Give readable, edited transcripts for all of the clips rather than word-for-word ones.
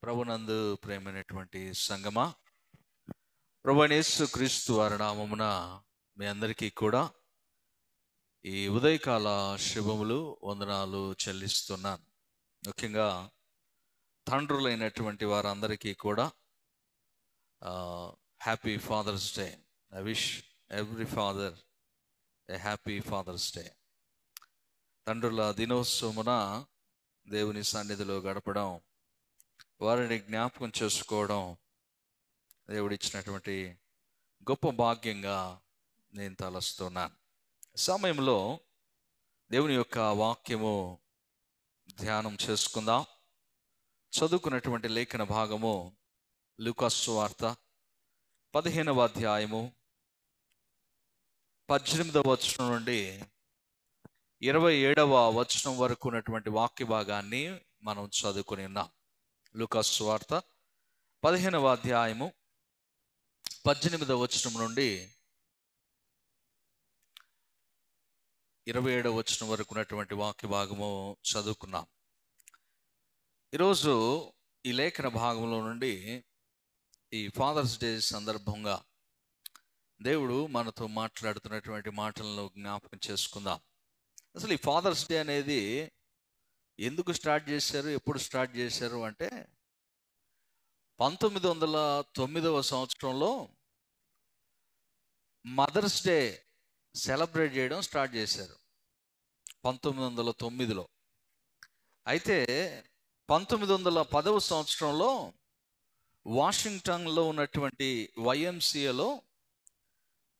ప్రభునందు ప్రేమైనటువంటి సంగమా, ప్రభువైన యేసు క్రీస్తు వారి నామమున మీ అందరికీ కూడా ఈ ఉదయకాల శుభములు, వందనాలు చెల్లిస్తున్నాను. ముఖ్యంగా తండ్రులైనటువంటి వారందరికీ కూడా happy Father's Day. I wish every father a happy Father's Day. తండ్రుల దినోత్సవమున దేవుని సన్నిధిలో గడపడం, వారిని జ్ఞాపకం చేసుకోవడం దేవుడిచ్చినటువంటి గొప్ప భాగ్యంగా నేను తలస్తున్నాను. సమయంలో దేవుని యొక్క వాక్యము ధ్యానం చేసుకుందాం. చదువుకున్నటువంటి లేఖన భాగము లూకా సువార్త 15వ అధ్యాయము 18వ వచనం నుండి 27వ వచనం వరకు ఉన్నటువంటి వాక్య భాగాన్ని మనం చదువుకుని ఉన్నాం. లూకా సువార్త 15వ అధ్యాయము 18వ వచనం నుండి 27వ వచనం వరకు ఉన్నటువంటి వాక్య భాగము చదువుకున్నాం. ఈరోజు ఈ లేఖన భాగంలో నుండి ఈ ఫాదర్స్ డే సందర్భంగా దేవుడు మనతో మాట్లాడుతున్నటువంటి మాటలను జ్ఞాపకం చేసుకుందాం. అసలు ఈ ఫాదర్స్ డే అనేది ఎందుకు స్టార్ట్ చేశారు, ఎప్పుడు స్టార్ట్ చేశారు అంటే 1909వ సంవత్సరంలో మదర్స్ డే సెలబ్రేట్ చేయడం స్టార్ట్ చేశారు 1909లో. అయితే 1910వ సంవత్సరంలో వాషింగ్టన్లో ఉన్నటువంటి YMCAలో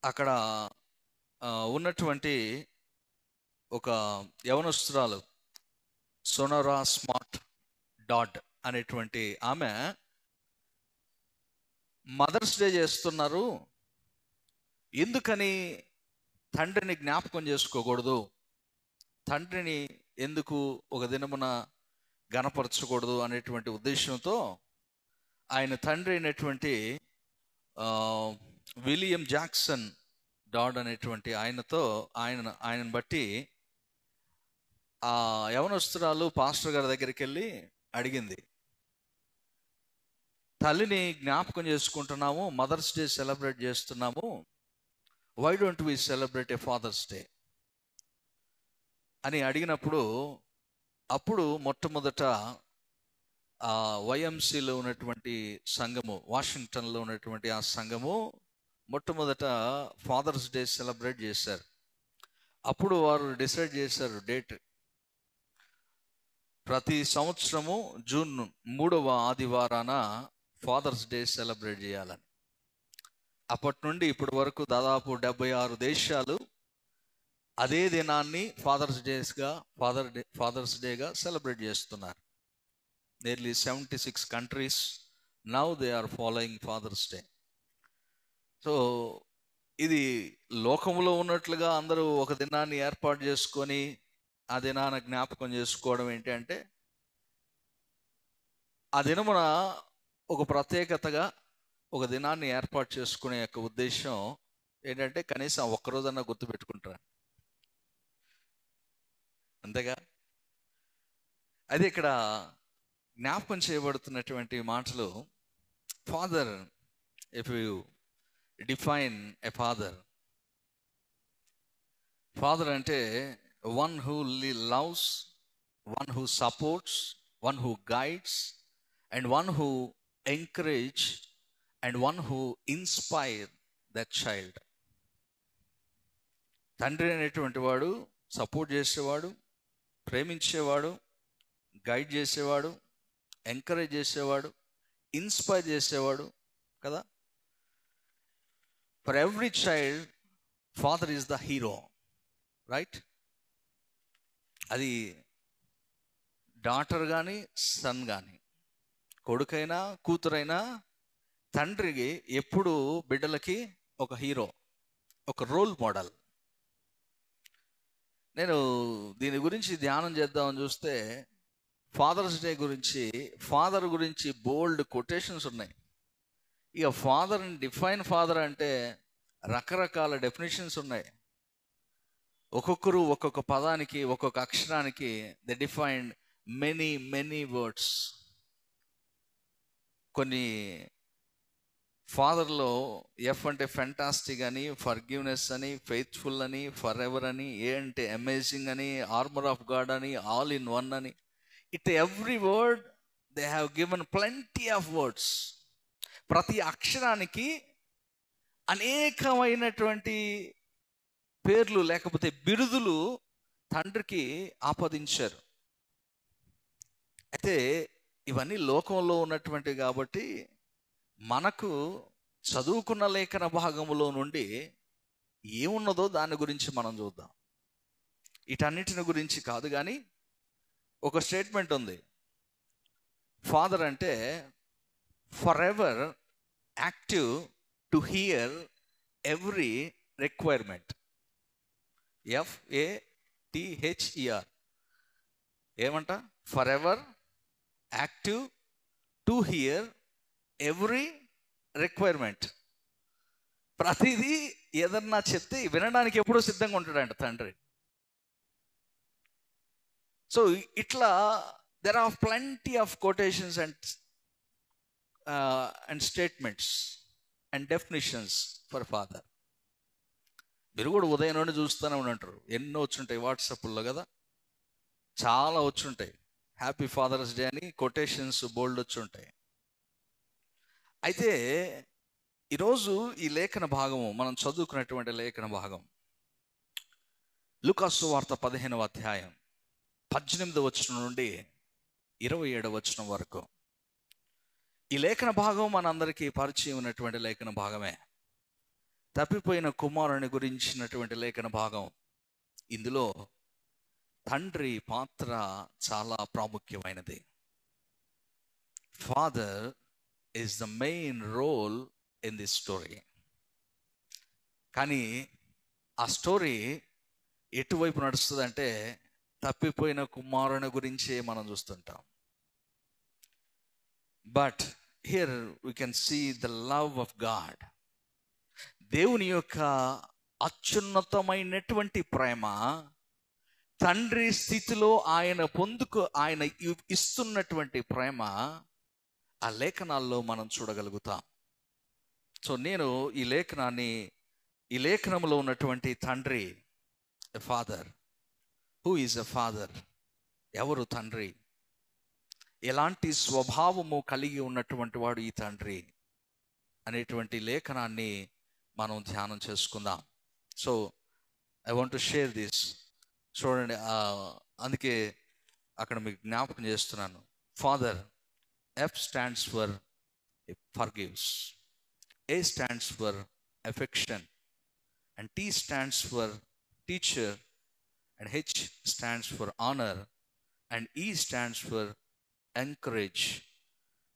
అక్కడ ఉన్నటువంటి ఒక యవనస్తురాలు సోనోరా స్మార్ట్ డాడ్ అనేటువంటి ఆమె మదర్స్ డే చేస్తున్నారు, ఎందుకని తండ్రిని జ్ఞాపకం చేసుకోకూడదు, తండ్రిని ఎందుకు ఒక దినమున గణపరచకూడదు అనేటువంటి ఉద్దేశంతో ఆయన తండ్రి అయినటువంటి విలియం జాక్సన్ డాడ్ అనేటువంటి ఆయనను బట్టి ఆ యవనస్తురాలు పాస్టర్ గారి దగ్గరికి వెళ్ళి అడిగింది, తల్లిని జ్ఞాపకం చేసుకుంటున్నాము, మదర్స్ డే సెలబ్రేట్ చేస్తున్నాము, why don't we celebrate a Father's Day అని అడిగినప్పుడు, అప్పుడు మొట్టమొదట YMCలో ఉన్నటువంటి సంఘము, వాషింగ్టన్లో ఉన్నటువంటి ఆ సంఘము మొట్టమొదట ఫాదర్స్ డే సెలబ్రేట్ చేశారు. అప్పుడు వారు డిసైడ్ చేశారు డేట్, ప్రతి సంవత్సరము జూన్ 3వ ఆదివారాన ఫాదర్స్ డే సెలబ్రేట్ చేయాలని. అప్పటి నుండి ఇప్పటి వరకు దాదాపు 76 దేశాలు అదే దినాన్ని ఫాదర్స్ డేగా సెలబ్రేట్ చేస్తున్నారు. Nearly 76 countries now they are following Father's Day. So ఇది లోకంలో ఉన్నట్లుగా అందరూ ఒక దినాన్ని ఏర్పాటు చేసుకొని ఆ దినాన జ్ఞాపకం చేసుకోవడం ఏంటి అంటే, ఆ దినమున ఒక ప్రత్యేకతగా ఒక దినాన్ని ఏర్పాటు చేసుకునే యొక్క ఉద్దేశం ఏంటంటే కనీసం ఒక్కరోజన్నా గుర్తుపెట్టుకుంటారు, అంతేగా. అది ఇక్కడ జ్ఞాపకం చేయబడుతున్నటువంటి మాటలు, father, if you define a father అంటే one who loves, one who supports, one who guides, and one who encourage, and one who inspire that child. తండ్రి అనేటువంటి వాడు సపోర్ట్ చేసేవాడు, ప్రేమించేవాడు, గైడ్ చేసేవాడు, ఎంకరేజ్ చేసేవాడు, ఇన్స్పైర్ చేసేవాడు కదా. For every child father is the hero, right? అది డాటర్ కానీ సన్ కానీ, కొడుకైనా కూతురైనా తండ్రికి ఎప్పుడు బిడ్డలకి ఒక హీరో, ఒక రోల్ మోడల్. నేను దీని గురించి ధ్యానం చేద్దామని చూస్తే ఫాదర్స్ డే గురించి, ఫాదర్ గురించి బోల్డ్ కొటేషన్స్ ఉన్నాయి. ఇక ఫాదర్ని డిఫైన్ ఫాదర్ అంటే రకరకాల డెఫినేషన్స్ ఉన్నాయి. ఒక్కొక్కరు ఒక్కొక్క పదానికి, ఒక్కొక్క అక్షరానికి దే డిఫైన్డ్ మెనీ వర్డ్స్. కొన్ని ఫాదర్లో ఎఫ్ అంటే ఫెంటాస్టిక్ అని, ఫర్గివ్నెస్ అని, ఫెయిత్ఫుల్ అని, ఫర్ ఎవర్ అని, ఏ అంటే అమేజింగ్ అని, ఆర్మర్ ఆఫ్ గాడ్ అని, ఆల్ ఇన్ వన్ అని, it every word they have given plenty of words. ప్రతి అక్షరానికి అనేకమైనటువంటి పేర్లు లేకపోతే బిరుదులు తండ్రికి ఆపాదించారు. అయితే ఇవన్నీ లోకంలో ఉన్నటువంటివి కాబట్టి మనకు చదువుకున్న లేఖన భాగములో నుండి ఏమున్నదో దాని గురించి మనం చూద్దాం. వీటన్నిటిని గురించి కాదు, కానీ ఒక స్టేట్మెంట్ ఉంది. ఫాదర్ అంటే for ever active to hear every requirement. FATHER ఏమంట? For ever active to hear every requirement. ప్రతిదీ ఏదన్నా చెప్తే వినడానికి ఎప్పుడూ సిద్ధంగా ఉంటాడంట తండ్రి. సో ఇట్లా there are plenty of quotations and statements and definitions for father. మీరు కూడా ఉదయం నుండి చూస్తూనే ఉంటారు, ఎన్నో వచ్చుంటాయి వాట్సాప్లో కదా, చాలా వచ్చుంటాయి. హ్యాపీ ఫాదర్స్ డే అని కొటేషన్స్ బోల్డ్ వచ్చుంటాయి. అయితే ఈరోజు ఈ లేఖన భాగము మనం చదువుకున్నటువంటి లేఖన భాగం లూకా సువార్త 15వ అధ్యాయం 18వ వచనం నుండి 27వ వచనం వరకు. ఈ లేఖన భాగం మనందరికీ పరిచయం ఉన్నటువంటి లేఖన భాగమే. తప్పిపోయిన కుమారుని గురించినటువంటి లేఖన భాగం. ఇందులో తండ్రి పాత్ర చాలా ప్రాముఖ్యమైనది. Father is the main role in this story. కానీ ఆ స్టోరీ ఎటువైపు నడుస్తుందంటే తప్పిపోయిన కుమారుని గురించే మనం చూస్తుంటాం. But here we can see the love of God. దేవుని యొక్క అత్యున్నతమైనటువంటి ప్రేమ, తండ్రి స్థితిలో ఆయన ఇస్తున్నటువంటి ప్రేమ ఆ లేఖనాల్లో మనం చూడగలుగుతాం. సో నేను ఈ లేఖనంలో ఉన్నటువంటి తండ్రి, a father, who is a father, ఎవరు తండ్రి, ఎలాంటి స్వభావము కలిగి ఉన్నటువంటి వాడు ఈ తండ్రి అనేటువంటి లేఖనాన్ని మనం ధ్యానం చేసుకుందాం. So I want to share this. చూడండి, అందుకే అక్కడ మీకు జ్ఞాపకం చేస్తున్నాను. Father, F stands for forgives, A stands for affection, and T stands for teacher, and H stands for honor, and E stands for encourage,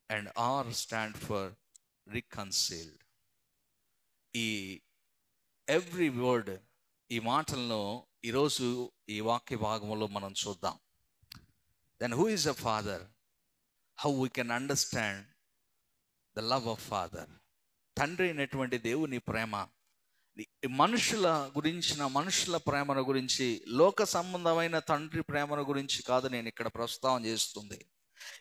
and R stands for reconciled. Every word, ఈ మాటలను ఈరోజు ఈ వాక్య భాగంలో మనం చూద్దాం. Then who is a father, how we can understand the love of father. తండ్రి అయినటువంటి దేవుని ప్రేమ, మనుషుల ప్రేమను గురించి, లోక సంబంధమైన తండ్రి ప్రేమను గురించి కాదు నేను ఇక్కడ ప్రస్తావన చేస్తుంది.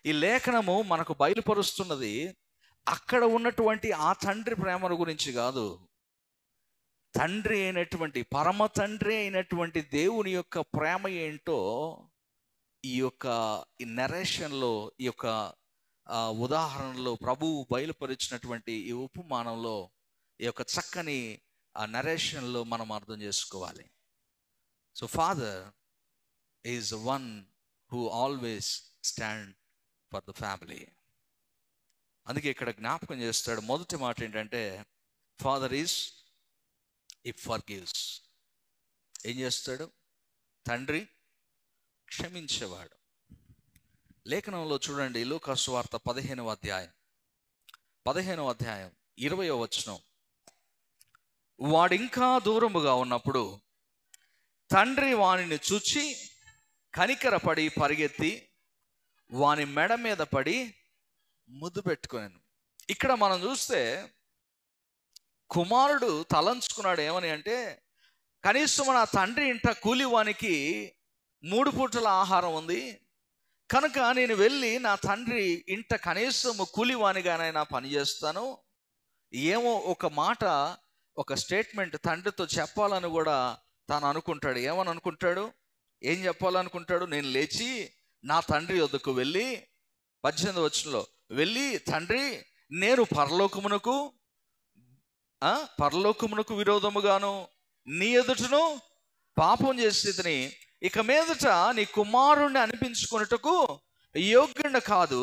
ఈ లేఖనము మనకు బయలుపరుస్తున్నది అక్కడ ఉన్నటువంటి ఆ తండ్రి ప్రేమను గురించి కాదు. తండ్రి అయినటువంటి, పరమ తండ్రి అయినటువంటి దేవుని యొక్క ప్రేమ ఏంటో ఈ నరేషన్లో, ఈ యొక్క ఉదాహరణలో ప్రభువు బయలుపరిచినటువంటి ఈ ఉపమానంలో, ఈ యొక్క చక్కని ఆ నరేషన్లో మనం అర్థం చేసుకోవాలి. So father is one who always stand for the family. అందుకే ఇక్కడ జ్ఞాపకం చేస్తాడు. మొదటి మాట ఏంటంటే ఫాదర్ ఈజ్ ఇఫ్ ఫర్గివ్స్. ఏం చేస్తాడు? తండ్రి క్షమించేవాడు. లేఖనంలో చూడండి, లూకా సువార్త 15వ అధ్యాయం 20వ వచనం. వాడింకా దూరముగా ఉన్నప్పుడు తండ్రి వానిని చూచి కనికరపడి పరిగెత్తి వాని మెడ మీద పడి ముద్దు పెట్టుకున్నాను. ఇక్కడ మనం చూస్తే కుమారుడు తలంచుకున్నాడు ఏమని అంటే, కనీసం నా తండ్రి ఇంట కూలివానికి 3 పూటల ఆహారం ఉంది, కనుక నేను వెళ్ళి నా తండ్రి ఇంట కనీసము కూలివానిగానైనా పనిచేస్తాను. ఏమో ఒక మాట, ఒక స్టేట్మెంట్ తండ్రితో చెప్పాలని కూడా తాను అనుకుంటాడు. ఏమని అనుకుంటాడు, ఏం చెప్పాలనుకుంటాడు? నేను లేచి నా తండ్రి వద్దకు వెళ్ళి 18వ వచనంలో వెళ్ళి, తండ్రి నేను పరలోకమునకు విరోధముగాను నీ ఎదుటను పాపం చేసేదని, ఇక మీదట నీ కుమారుణ్ణి అనిపించుకొనుటకు యోగ్యుని కాదు,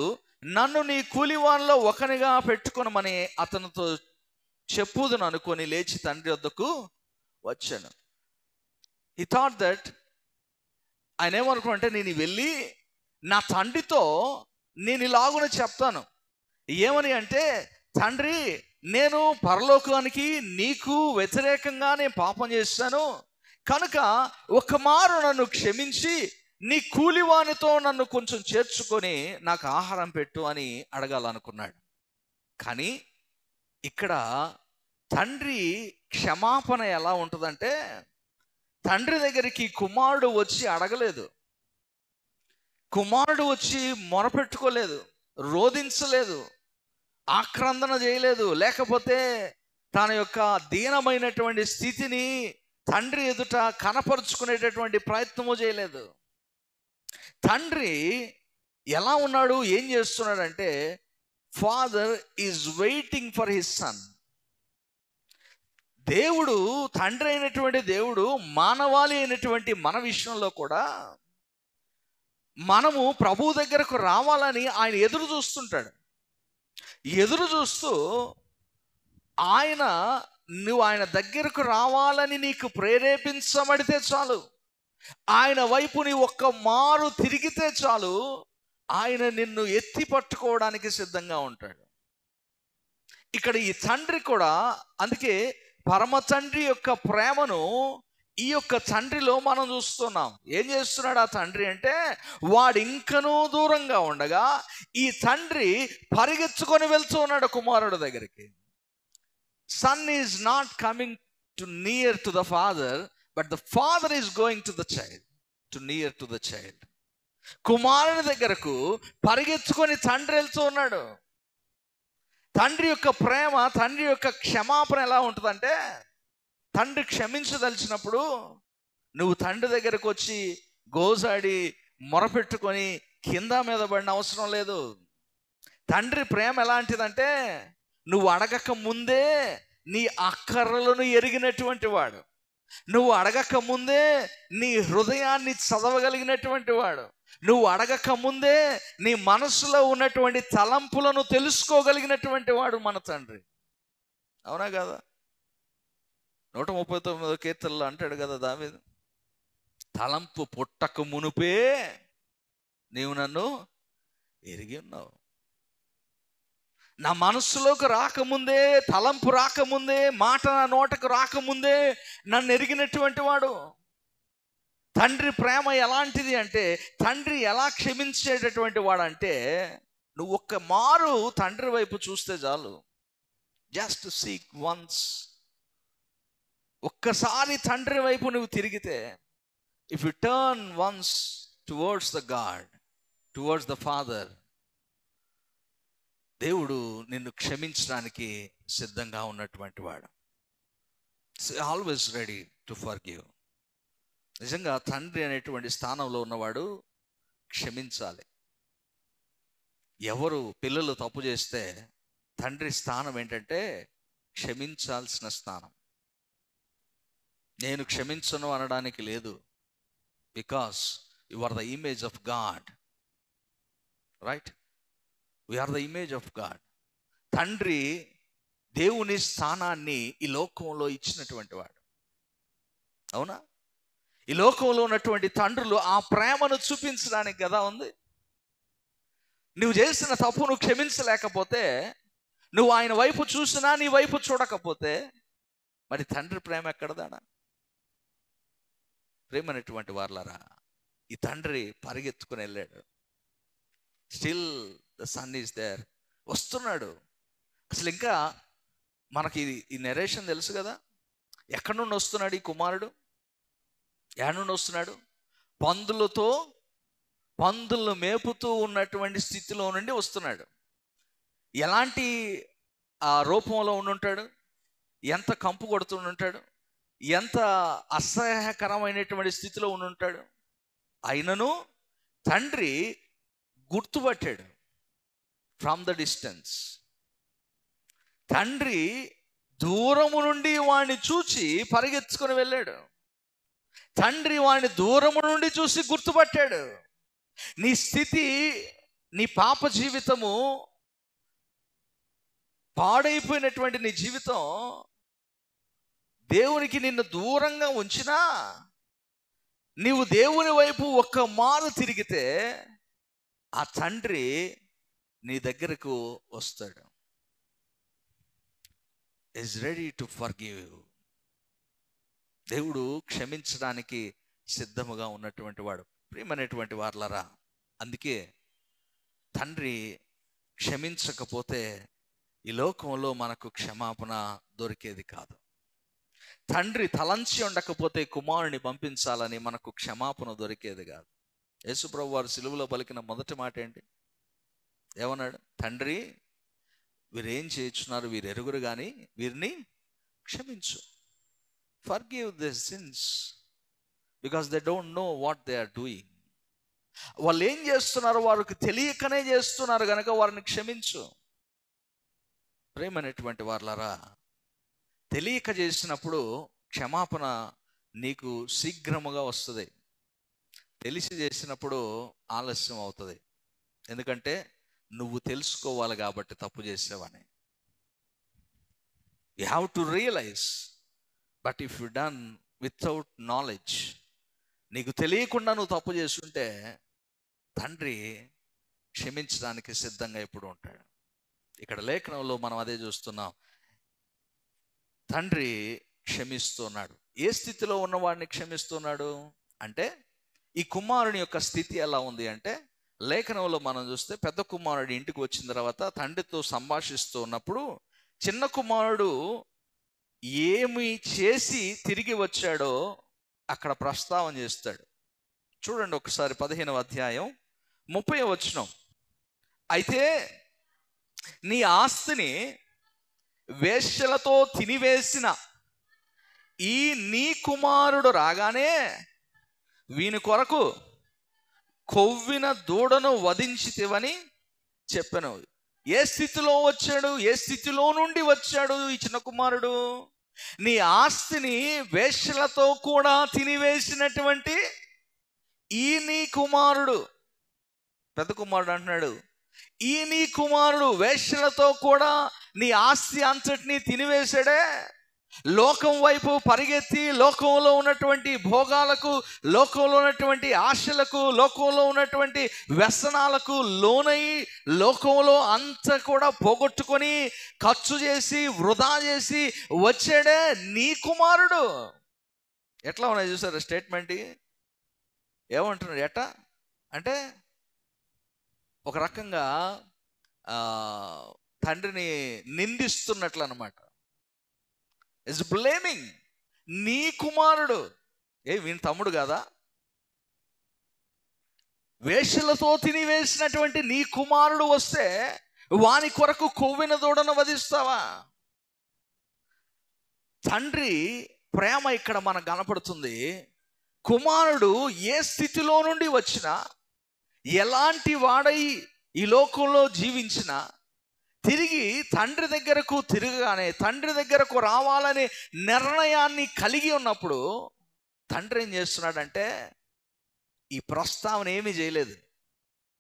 నన్ను నీ కూలివానిలో ఒకనిగా పెట్టుకొనమని అతనితో చెప్పుదును అనుకొని లేచి తండ్రి వద్దకు వచ్చాను. హి థాట్ దట్, ఆయన ఏమనుకున్నాడంటే, నేను వెళ్ళి నా తండ్రితో నేను ఇలాగున చెప్తాను. ఏమని అంటే, తండ్రి నేను పరలోకానికి నీకు వ్యతిరేకంగా నేను పాపం చేశాను కనుక ఒక మారు నన్ను క్షమించి నీ కూలివానితో నన్ను కొంచెం చేర్చుకొని నాకు ఆహారం పెట్టు అని అడగాలనుకున్నాడు. కానీ ఇక్కడ తండ్రి క్షమాపణ ఎలా ఉంటుందంటే, తండ్రి దగ్గరికి కుమారుడు వచ్చి అడగలేదు, కుమారుడు వచ్చి మొరపెట్టుకోలేదు, రోధించలేదు, ఆక్రందన చేయలేదు, లేకపోతే తన యొక్క దీనమైనటువంటి స్థితిని తండ్రి ఎదుట కనపరుచుకునేటటువంటి ప్రయత్నము చేయలేదు. తండ్రి ఎలా ఉన్నాడు, ఏం చేస్తున్నాడంటే, father is waiting for his son. దేవుడు, తండ్రి అయినటువంటి దేవుడు మానవాళి అయినటువంటి మన విషయంలో కూడా మనము ప్రభు దగ్గరకు రావాలని ఆయన ఎదురు చూస్తుంటాడు. ఎదురు చూస్తూ నువ్వు ఆయన దగ్గరకు రావాలని నీకు ప్రేరేపించబడితే చాలు, ఆయన వైపు నీ ఒక్క మారు తిరిగితే చాలు, ఆయన నిన్ను ఎత్తి పట్టుకోవడానికి సిద్ధంగా ఉంటాడు. ఇక్కడ ఈ తండ్రి కూడా, అందుకే పరమ తండ్రి యొక్క ప్రేమను ఈ యొక్క తండ్రిలో మనం చూస్తున్నాం. ఏం చేస్తున్నాడు ఆ తండ్రి అంటే, వాడు ఇంకనూ దూరంగా ఉండగా ఈ తండ్రి పరిగెత్తుకొని వెళ్తూ ఉన్నాడు కుమారుడు దగ్గరికి. Son is not coming to near to the father, but the father is going to the child, to near to the child. కుమారుని దగ్గరకు పరిగెత్తుకొని తండ్రి వెళ్తూ ఉన్నాడు. తండ్రి యొక్క ప్రేమ, తండ్రి యొక్క క్షమాపణ ఎలా ఉంటుందంటే, తండ్రి క్షమించదలిచినప్పుడు నువ్వు తండ్రి దగ్గరకు వచ్చి గోజాడి మొరపెట్టుకొని కింద మీద పడిన అవసరం లేదు. తండ్రి ప్రేమ ఎలాంటిదంటే, నువ్వు అడగక ముందే నీ అక్కర్లను ఎరిగినటువంటి వాడు, నువ్వు అడగక ముందే నీ హృదయాన్ని చదవగలిగినటువంటి వాడు, నువ్వు అడగక ముందే నీ మనసులో ఉన్నటువంటి తలంపులను తెలుసుకోగలిగినటువంటి వాడు మన తండ్రి. అవునా కదా? 139వ కీర్తనలో అంటాడు కదా దావీదు, తలంపు పుట్టక మునుపే నీవు నన్ను ఎరిగి ఉన్నావు. నా మనస్సులోకి రాకముందే, తలంపు రాకముందే, మాట నా నోటకు రాకముందే నన్ను ఎరిగినటువంటి వాడు. తండ్రి ప్రేమ ఎలాంటిది అంటే, తండ్రి ఎలా క్షమించేటటువంటి వాడు అంటే, నువ్వు ఒక్క మారు తండ్రి వైపు చూస్తే చాలు, జస్ట్ సీక్ వన్స్, ఒక్కసారి తండ్రి వైపు నువ్వు తిరిగితే, if U turn once towards the God, towards the father, దేవుడు నిన్ను క్షమించడానికి సిద్ధంగా ఉన్నటువంటి వాడు. Always ready to forgive. నిజంగా తండ్రి అనేటువంటి స్థానంలో ఉన్నవాడు క్షమించాలి. ఎవరు పిల్లలు తప్పు చేస్తే తండ్రి స్థానం ఏంటంటే క్షమించాల్సిన స్థానం. నేను క్షమించను అనడానికి లేదు, because you are the image of God, right? We are the image of God. తండ్రి దేవుని స్థానాన్ని ఈ లోకంలో ఇచ్చినటువంటి వాడు. అవునా? ఈ లోకంలో ఉన్నటువంటి తండ్రులు ఆ ప్రేమను చూపించడానికి కదా ఉంది. నువ్వు చేసిన తప్పు నువ్వు క్షమించలేకపోతే, నువ్వు ఆయన వైపు చూసినా నీ వైపు చూడకపోతే, మరి తండ్రి ప్రేమ ఎక్కడదానా? ప్రేమ అనేటువంటి వార్లారా, ఈ తండ్రి పరిగెత్తుకుని వెళ్ళాడు. Still the son is there. వస్తున్నాడు. అసలు ఇంకా మనకి ఈ నెరేషన్ తెలుసు కదా, ఎక్కడి నుండి వస్తున్నాడు ఈ కుమారుడు? ఎక్కడి నుండి వస్తున్నాడు? పందులతో పందులను మేపుతూ ఉన్నటువంటి స్థితిలో నుండి వస్తున్నాడు. ఎలాంటి ఆ రూపంలో ఉండుంటాడు, ఎంత కంపు కొడుతుంటాడు, ఎంత అసహ్యకరమైనటువంటి స్థితిలో ఉండుంటాడు. అయినను తండ్రి గుర్తుపట్టాడు ఫ్రమ్ ద డిస్టెన్స్. తండ్రి దూరము నుండి వాడిని చూచి పరిగెత్తుకొని వెళ్ళాడు. తండ్రి వాడిని దూరము నుండి చూసి గుర్తుపట్టాడు. నీ స్థితి, నీ పాప జీవితము, పాడైపోయినటువంటి నీ జీవితం దేవునికి నిన్ను దూరంగా ఉంచినా నీవు దేవుని వైపు ఒక్క మారు తిరిగితే ఆ తండ్రి నీ దగ్గరకు వస్తాడు. Is ready to forgive. దేవుడు క్షమించడానికి సిద్ధముగా ఉన్నటువంటి వాడు. ప్రియమైనటువంటి వారలారా, అందుకే తండ్రి క్షమించకపోతే ఈ లోకంలో మనకు క్షమాపణ దొరికేది కాదు. తండ్రి తలంచి ఉండకపోతే కుమారుని పంపించాలని మనకు క్షమాపణ దొరికేది కాదు. యేసుప్రభు వారు సిలువలో పలికిన మొదటి మాట ఏంటి? ఏమన్నాడు? తండ్రి, వీరేం చేయించున్నారు, వీరు ఎరుగురు కానీ వీరిని క్షమించు. Forgive the sins because they don't know what they are doing. వాళ్ళు ఏం చేస్తున్నారు వారికి తెలియకనే చేస్తున్నారు కనుక వారిని క్షమించు. ప్రేమైనటువంటి వారలారా, తెలియక చేసినప్పుడు క్షమాపణ నీకు శీఘ్రముగా వస్తుంది. తెలిసి చేసినప్పుడు ఆలస్యం అవుతుంది. ఎందుకంటే నువ్వు తెలుసుకోవాలి కాబట్టి తప్పు చేసావని. You have to realise. But if you done without knowledge, నీకు తెలియకుండా నువ్వు తప్పు చేస్తుంటే తండ్రి క్షమించడానికి సిద్ధంగా ఎప్పుడు ఉంటాడు. ఇక్కడ లేఖనంలో మనం అదే చూస్తున్నాం. తండ్రి క్షమిస్తున్నాడు. ఏ స్థితిలో ఉన్నవాడిని క్షమిస్తున్నాడు అంటే, ఈ కుమారుని యొక్క స్థితి ఎలా ఉంది అంటే, లేఖనంలో మనం చూస్తే పెద్ద కుమారుడు ఇంటికి వచ్చిన తర్వాత తండ్రితో సంభాషిస్తూ ఉన్నప్పుడు చిన్న కుమారుడు ఏమి చేసి తిరిగి వచ్చాడో అక్కడ ప్రస్తావన చేస్తాడు. చూడండి ఒకసారి 15వ అధ్యాయం 30వ వచనం. అయితే నీ ఆస్తిని వేశ్యలతో తినివేసిన ఈ నీ కుమారుడు రాగానే వీని కొరకు కొవ్విన దూడను వధించితివని చెప్పాను. ఏ స్థితిలో వచ్చాడు? ఏ స్థితిలో నుండి వచ్చాడు ఈ చిన్న కుమారుడు? నీ ఆస్తిని వేశ్యలతో కూడా తినివేసినటువంటి ఈ నీ కుమారుడు. పెద్ద కుమారుడు అంటున్నాడు, ఈ నీ కుమారుడు వేశ్యలతో కూడా నీ ఆస్తి అంతటినీ తినివేశాడే. లోకం వైపు పరిగెత్తి లోకంలో ఉన్నటువంటి భోగాలకు, లోకంలో ఉన్నటువంటి ఆశలకు, లోకంలో ఉన్నటువంటి వ్యసనాలకు లోనై లోకంలో అంతా కూడా పోగొట్టుకొని ఖర్చు చేసి వృధా చేసి వచ్చాడే నీ కుమారుడు. ఎట్లా ఉన్నాయి చూసారా స్టేట్మెంట్? ఏమంటున్నాడు? ఎట్టా అంటే ఒక రకంగా తండ్రిని నిందిస్తున్నట్లు అన్నమాట. Is blaming. నీ కుమారుడు వీని తమ్ముడు కాదా? వేశ్యలతో తినివేసినటువంటి నీ కుమారుడు వస్తే వాని కొరకు కొవ్విన దూడను వధిస్తావా? తండ్రి ప్రేమ ఇక్కడ మనకు కనపడుతుంది. కుమారుడు ఏ స్థితిలో నుండి వచ్చినా, ఎలాంటి వాడై ఈ లోకంలో జీవించినా, తిరిగి తండ్రి దగ్గరకు తిరగగానే తండ్రి దగ్గరకు రావాలనే నిర్ణయాన్ని కలిగి ఉన్నప్పుడు తండ్రి ఏం చేస్తున్నాడంటే ఈ ప్రస్తావన ఏమీ చేయలేదు.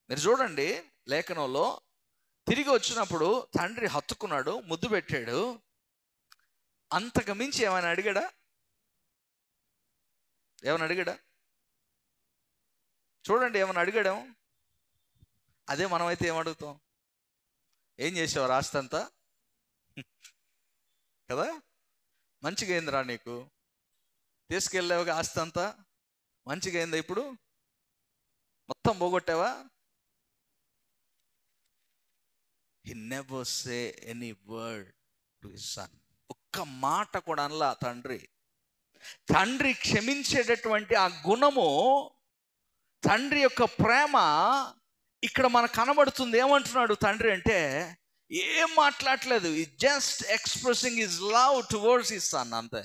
మీరు చూడండి లేఖనంలో, తిరిగి వచ్చినప్పుడు తండ్రి హత్తుకున్నాడు, ముద్దు పెట్టాడు. అంతకు మించి ఏమైనా అడిగాడా? ఏమైనా అడిగాడా? చూడండి, ఏమైనా అడిగాడేమో. అదే మనమైతే ఏమడుగుతాం? ఏం చేసావు ఆస్తి అంతా కదా, మంచిగా అయిందిరా నీకు, తీసుకెళ్ళావుగా ఆస్తి అంతా, మంచిగా అయిందా, ఇప్పుడు మొత్తం పోగొట్టావా? He never say any word to his son. ఒక్క మాట కూడా అనలా తండ్రి. తండ్రి క్షమించేటటువంటి ఆ గుణము తండ్రి యొక్క ప్రేమ ఇక్కడ మనకు కనబడుతుంది. ఏమంటున్నాడు తండ్రి అంటే, ఏం మాట్లాడలేదు, just expressing his love towards his son, అంతే.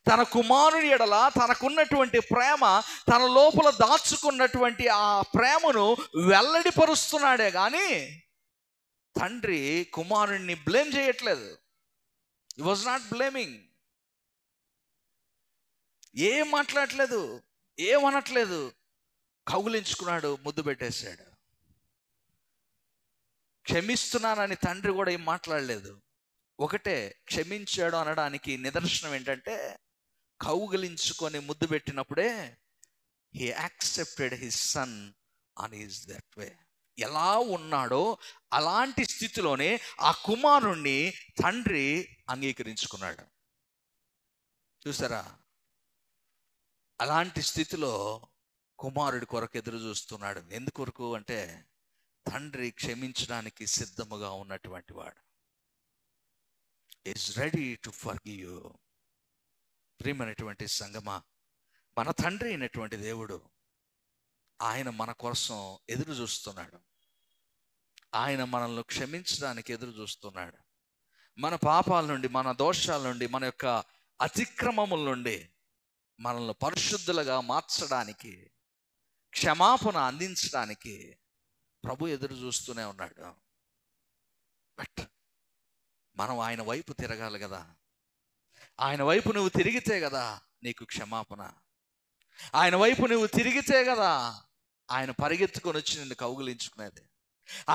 తన కుమారుని ఎడల తనకున్నటువంటి ప్రేమ, తన లోపల దాచుకున్నటువంటి ఆ ప్రేమను వెల్లడిపరుస్తున్నాడే కానీ తండ్రి కుమారుణ్ణి బ్లేమ్ చేయట్లేదు. హి వాజ్ నాట్ బ్లేమింగ్. ఏం మాట్లాడలేదు, ఏమనట్లేదు, కౌగిలించుకున్నాడు, ముద్దు పెట్టేశాడు. క్షమిస్తున్నానని తండ్రి కూడా ఏం మాట్లాడలేదు. ఒకటే, క్షమించాడు అనడానికి నిదర్శనం ఏంటంటే, కౌగిలించుకొని ముద్దు పెట్టినప్పుడే he accepted his son on his that way. ఎలా ఉన్నాడో అలాంటి స్థితిలోనే ఆ కుమారుణ్ణి తండ్రి అంగీకరించుకున్నాడు. చూసారా, అలాంటి స్థితిలో కుమారుడి కొరకు ఎదురు చూస్తున్నాడు. ఎందుకొరకు అంటే, తండ్రి క్షమించడానికి సిద్ధముగా ఉన్నటువంటి వాడు. Is ready to forgive you. ప్రియమైనటువంటి సంగమా, మన తండ్రి అయినటువంటి దేవుడు, ఆయన మన కోసం ఎదురు చూస్తున్నాడు. ఆయన మనల్ని క్షమించడానికి ఎదురు చూస్తున్నాడు. మన పాపాల నుండి, మన దోషాల నుండి, మన యొక్క అతిక్రమముల నుండి మనల్ని పరిశుద్ధులుగా మార్చడానికి, క్షమాపణ అందించడానికి ప్రభు ఎదురు చూస్తూనే ఉన్నాడు. బట్ మనం ఆయన వైపు తిరగాలి కదా. ఆయన వైపు నువ్వు తిరిగితే కదా నీకు క్షమాపణ. ఆయన వైపు నువ్వు తిరిగితే కదా ఆయన పరిగెత్తుకొని వచ్చి నిన్ను కౌగిలించుకునేది.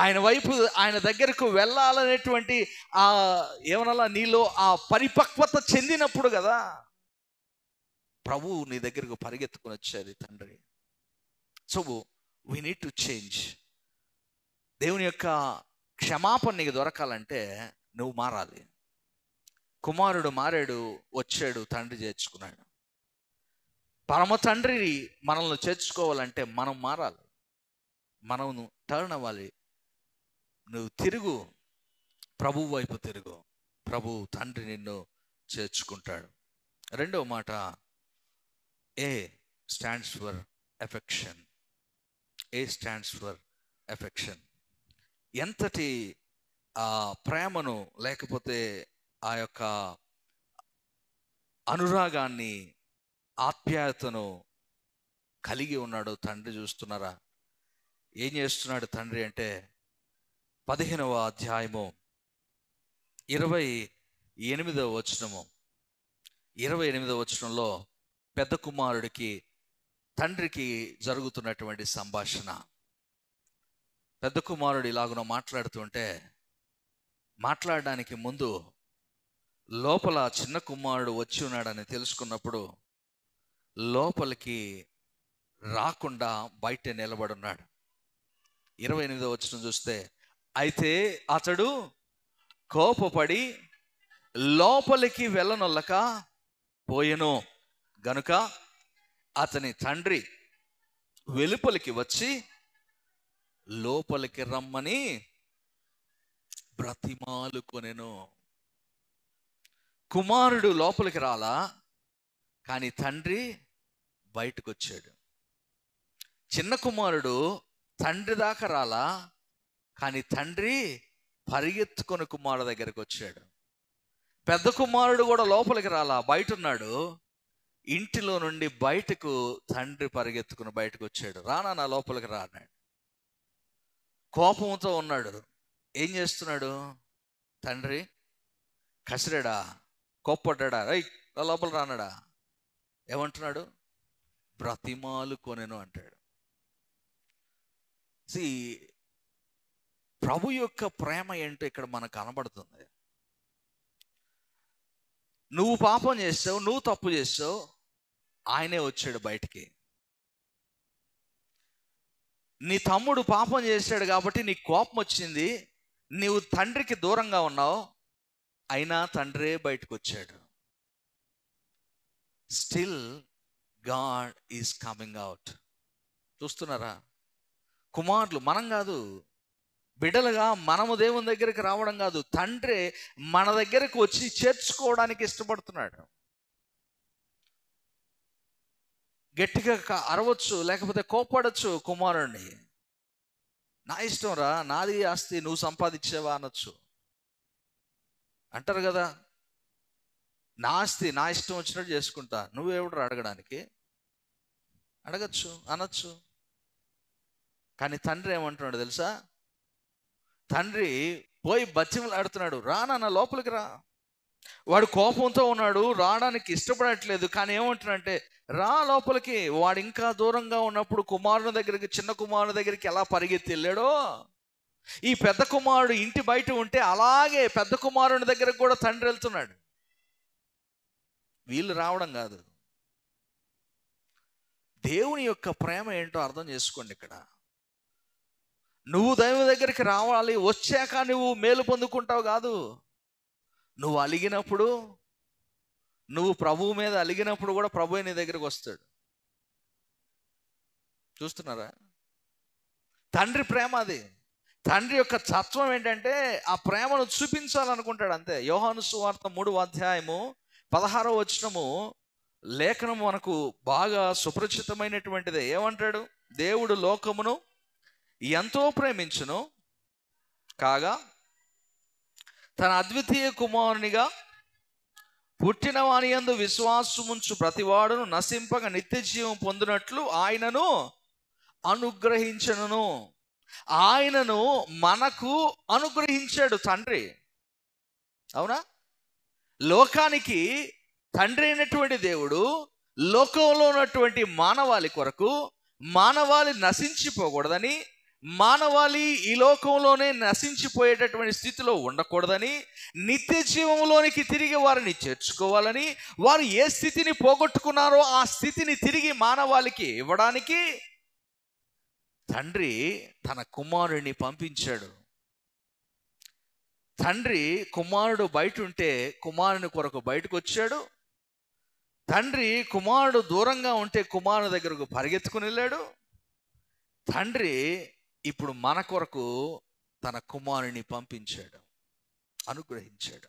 ఆయన వైపు, ఆయన దగ్గరకు వెళ్ళాలనేటువంటి ఆ ఏమనాలా, నీలో ఆ పరిపక్వత చెందినప్పుడు కదా ప్రభువు నీ దగ్గరకు పరిగెత్తుకొని వచ్చేది తండ్రి. So we need to change. దేవుని యొక్క క్షమాపణ నీకు దొరకాలంటే నువ్వు మారాలి. కుమారుడు మారాడు, వచ్చాడు, తండ్రి చేర్చుకున్నాడు. పరమ తండ్రి మనల్ని చేర్చుకోవాలంటే మనం మారాలి, మనం టర్న్ అవ్వాలి. నువ్వు తిరుగు, ప్రభు వైపు తిరుగు, ప్రభు తండ్రి నిన్ను చేర్చుకుంటాడు. రెండవ మాట, A stands for affection. A stands for affection. ఎంతటి ప్రేమను, లేకపోతే ఆ యొక్క అనురాగాన్ని, ఆప్యాయతను కలిగి ఉన్నాడు తండ్రి. చూస్తున్నారా ఏం చేస్తున్నాడు తండ్రి అంటే, 15వ అధ్యాయము 28వ వచనము, 28వ వచనంలో పెద్ద కుమారుడికి తండ్రికి జరుగుతున్నటువంటి సంభాషణ. పెద్ద కుమారుడు ఇలాగున మాట్లాడుతుంటే, మాట్లాడడానికి ముందు లోపల చిన్న కుమారుడు వచ్చి ఉన్నాడని తెలుసుకున్నప్పుడు లోపలికి రాకుండా బయట నిలబడున్నాడు. 28వ వచనం చూస్తే, అయితే అతడు కోపపడి లోపలికి వెళ్ళనొల్లక పోయెను గనుక అతని తండ్రి వెలుపలికి వచ్చి లోపలికి రమ్మని బ్రతిమాలుకొనెను. కుమారుడు లోపలికి రాలా, కానీ తండ్రి బయటకు వచ్చాడు. చిన్న కుమారుడు తండ్రి దాకా రాలా, కానీ తండ్రి పరిగెత్తుకొని కుమారుడు దగ్గరకు వచ్చాడు. పెద్ద కుమారుడు కూడా లోపలికి రాలా, బయట ఉన్నాడు. ఇంటిలో నుండి బయటకు తండ్రి పరిగెత్తుకుని బయటకు వచ్చాడు. రానా, నా లోపలికి రా అన్నాడు. కోపంతో ఉన్నాడు. ఏం చేస్తున్నాడు తండ్రి? కసిరాడా, కోప్పడ్డా, రై నా లోపల రానాడా? ఏమంటున్నాడు? బ్రతిమాలు కొనెను అంటాడు. ప్రభు యొక్క ప్రేమ ఏంటో ఇక్కడ మనకు కనబడుతుంది. నువ్వు పాపం చేస్తావు, నువ్వు తప్పు చేస్తావు, ఆయనే వచ్చాడు బయటికి. నీ తమ్ముడు పాపం చేశాడు కాబట్టి నీకు కోపం వచ్చింది, నీవు తండ్రికి దూరంగా ఉన్నావు, అయినా తండ్రే బయటకు వచ్చాడు. Still God is coming out. చూస్తున్నారా? కుమారులు మనం కాదు, బిడ్డలుగా మనము దేవుని దగ్గరికి రావడం కాదు, తండ్రి మన దగ్గరకు వచ్చి చేర్చుకోవడానికి ఇష్టపడుతున్నాడు. గట్టిగా అరవచ్చు, లేకపోతే కోప్పడచ్చు కుమారుణ్ణి. నా ఇష్టం రా, నాది ఆస్తి, నువ్వు సంపాదించేవా అనొచ్చు. అంటారు కదా, నా ఆస్తి నా ఇష్టం వచ్చినట్టు చేసుకుంటా, నువ్వెవడు అడగడానికి, అడగచ్చు, అనొచ్చు. కానీ తండ్రి ఏమంటున్నాడు తెలుసా? తండ్రి పోయి బతిమలాడుతున్నాడు, రా నాన్న లోపలికి రా. వాడు కోపంతో ఉన్నాడు, రావడానికి ఇష్టపడట్లేదు. కానీ ఏమంటున్నాడంటే రా లోపలికి. వాడు ఇంకా దూరంగా ఉన్నప్పుడు కుమారుని దగ్గరికి, చిన్న కుమారుని దగ్గరికి ఎలా పరిగెత్తి వెళ్ళాడో, ఈ పెద్ద కుమారుడు ఇంటి బయట ఉంటే అలాగే పెద్ద కుమారుని దగ్గరకు కూడా తండ్రి వెళ్తున్నాడు. వీళ్ళు రావడం కాదు. దేవుని యొక్క ప్రేమ ఏంటో అర్థం చేసుకోండి. ఇక్కడ నువ్వు దైవం దగ్గరికి రావాలి, వచ్చాక నువ్వు మేలు పొందుకుంటావు కాదు. నువ్వు అలిగినప్పుడు, నువ్వు ప్రభువు మీద అలిగినప్పుడు కూడా ప్రభువే నీ దగ్గరికి వస్తాడు. చూస్తున్నారా? తండ్రి ప్రేమ అది. తండ్రి యొక్క తత్వం ఏంటంటే ఆ ప్రేమను చూపించాలనుకుంటాడు అంతే. యోహాను సువార్త 3:16 లేఖనం మనకు బాగా సుపరిచితమైనటువంటిదే. ఏమంటాడు? దేవుడు లోకమును ఎంతో ప్రేమించును కాగా తన అద్వితీయ కుమారునిగా పుట్టిన వాని యందు విశ్వాసముంచు ప్రతివాడును నశింపక నిత్య జీవం పొందినట్లు ఆయనను అనుగ్రహించను. ఆయనను మనకు అనుగ్రహించాడు తండ్రి. అవునా? లోకానికి తండ్రి అయినటువంటి దేవుడు లోకంలో ఉన్నటువంటి మానవాళి కొరకు, మానవాళి నశించిపోకూడదని, మానవాళి ఈ లోకంలోనే నశించిపోయేటటువంటి స్థితిలో ఉండకూడదని, నిత్య జీవంలోనికి తిరిగి వారిని చేర్చుకోవాలని, వారు ఏ స్థితిని పోగొట్టుకున్నారో ఆ స్థితిని తిరిగి మానవాళికి ఇవ్వడానికి తండ్రి తన కుమారుడిని పంపించాడు. తండ్రి కుమారుడు బయట ఉంటే కుమారుని కొరకు బయటకు వచ్చాడు. తండ్రి కుమారుడు దూరంగా ఉంటే కుమారుని దగ్గరకు పరిగెత్తుకుని వెళ్ళాడు. తండ్రి ఇప్పుడు మన కొరకు తన కుమారుని పంపించాడు, అనుగ్రహించాడు.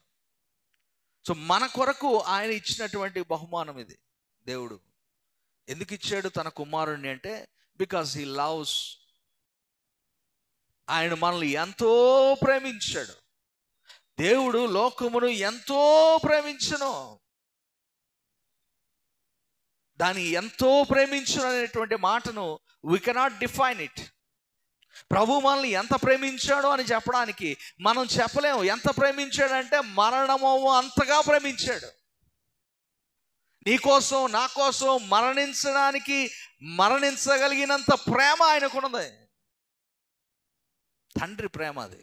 సో మన కొరకు ఆయన ఇచ్చినటువంటి బహుమానం ఇది. దేవుడు ఎందుకు ఇచ్చాడు తన కుమారుణ్ణి అంటే, బికాస్ హీ లవ్స్. ఆయన మనల్ని ఎంతో ప్రేమించాడు. దేవుడు లోకమును ఎంతో ప్రేమించును. దాన్ని ఎంతో ప్రేమించును అనేటువంటి మాటను we cannot define it. ప్రభు మనల్ని ఎంత ప్రేమించాడో అని చెప్పడానికి మనం చెప్పలేము. ఎంత ప్రేమించాడంటే మరణము అంతగా ప్రేమించాడు. నీ కోసం, నా కోసం మరణించగలిగినంత ప్రేమ ఆయనకున్నది. తండ్రి ప్రేమ అది.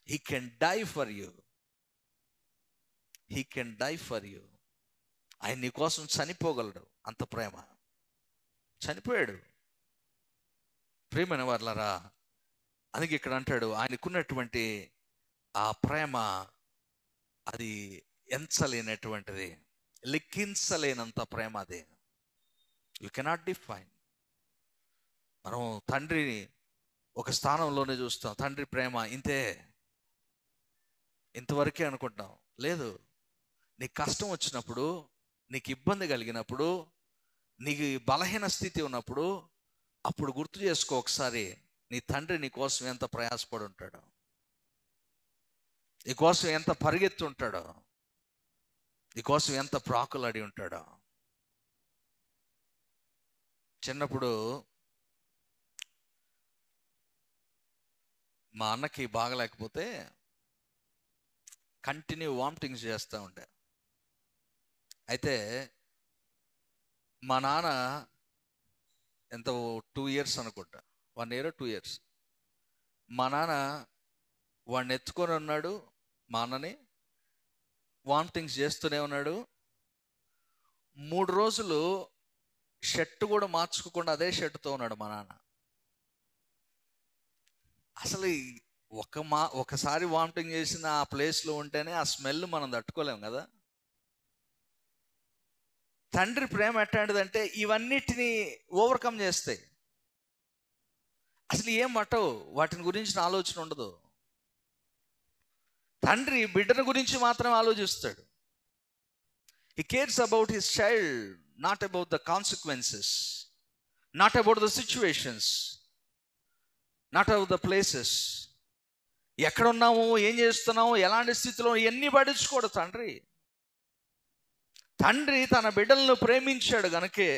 He can die for you. He can die for you. ఆయన నీ కోసం చనిపోగలడు. అంత ప్రేమ. చనిపోయాడు. ప్రేమైన వారలారా, అందుకే ఇక్కడ అంటాడు ఆయనకున్నటువంటి ఆ ప్రేమ అది ఎంచలేనటువంటిది, లెక్కించలేనంత ప్రేమ అది. You cannot define. మనం తండ్రిని ఒక స్థానంలోనే చూస్తాం. తండ్రి ప్రేమ ఇంతే, ఇంతవరకే అనుకుంటాం. లేదు, నీకు కష్టం వచ్చినప్పుడు, నీకు ఇబ్బంది కలిగినప్పుడు, నీకు బలహీన స్థితి ఉన్నప్పుడు, అప్పుడు గుర్తు చేసుకో ఒకసారి నీ తండ్రి నీ కోసం ఎంత ప్రయాసపడి ఉంటాడో, నీ కోసం ఎంత పరిగెత్తి ఉంటాడో, నీ కోసం ఎంత ప్రాకులాడి ఉంటాడో. చిన్నప్పుడు మా అన్నకి బాగలేకపోతే కంటిన్యూ వామిటింగ్స్ చేస్తూ ఉండే. అయితే మా నాన్న ఎంత 2 years అనుకుంటా, 1 year 2 years, మా నాన్న వాడిని ఎత్తుకొని ఉన్నాడు. మా అన్నని వామిటింగ్స్ చేస్తూనే ఉన్నాడు. 3 రోజులు షర్ట్ కూడా మార్చుకోకుండా అదే షర్టుతో ఉన్నాడు మా నాన్న. అసలు ఒకసారి వామిటింగ్ చేసిన ఆ ప్లేస్లో ఉంటేనే ఆ స్మెల్ మనం తట్టుకోలేం కదా. తండ్రి ప్రేమ ఎట్లాంటిదంటే ఇవన్నిటిని ఓవర్కమ్ చేస్తాయి. అసలు ఏం పట్టవు, వాటిని గురించిన ఆలోచన ఉండదు. తండ్రి బిడ్డను గురించి మాత్రం ఆలోచిస్తాడు. He cares about his child. Not about the consequences, not about the situations, not about the places. ఎక్కడున్నాము, ఏం చేస్తున్నాము, ఎలాంటి స్థితిలో, ఇవన్నీ పట్టించుకోడు తండ్రి. తండ్రి తన బిడ్డలను ప్రేమించాడు గనుకే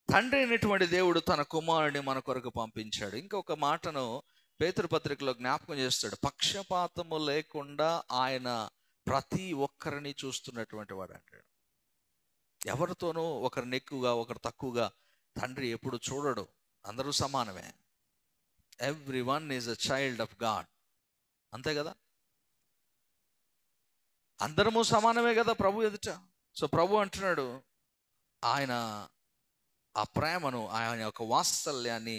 తండ్రి అయినటువంటి దేవుడు తన కుమారుడిని మన కొరకు పంపించాడు. ఇంకొక మాటను పేతురు పత్రికలో జ్ఞాపకం చేస్తాడు. పక్షపాతము లేకుండా ఆయన ప్రతి ఒక్కరిని చూస్తున్నటువంటి వాడు అంటాడు. ఎవరితోనూ ఒకరిని ఎక్కువగా ఒకరు తక్కువగా తండ్రి ఎప్పుడు చూడడు. అందరూ సమానమే. Every one is a child of God. అంతే కదా, అందరము సమానమే కదా ప్రభు ఎదుట. సో ప్రభు అంటున్నాడు, ఆయన ఆ ప్రేమను, ఆయన యొక్క వాత్సల్యాన్ని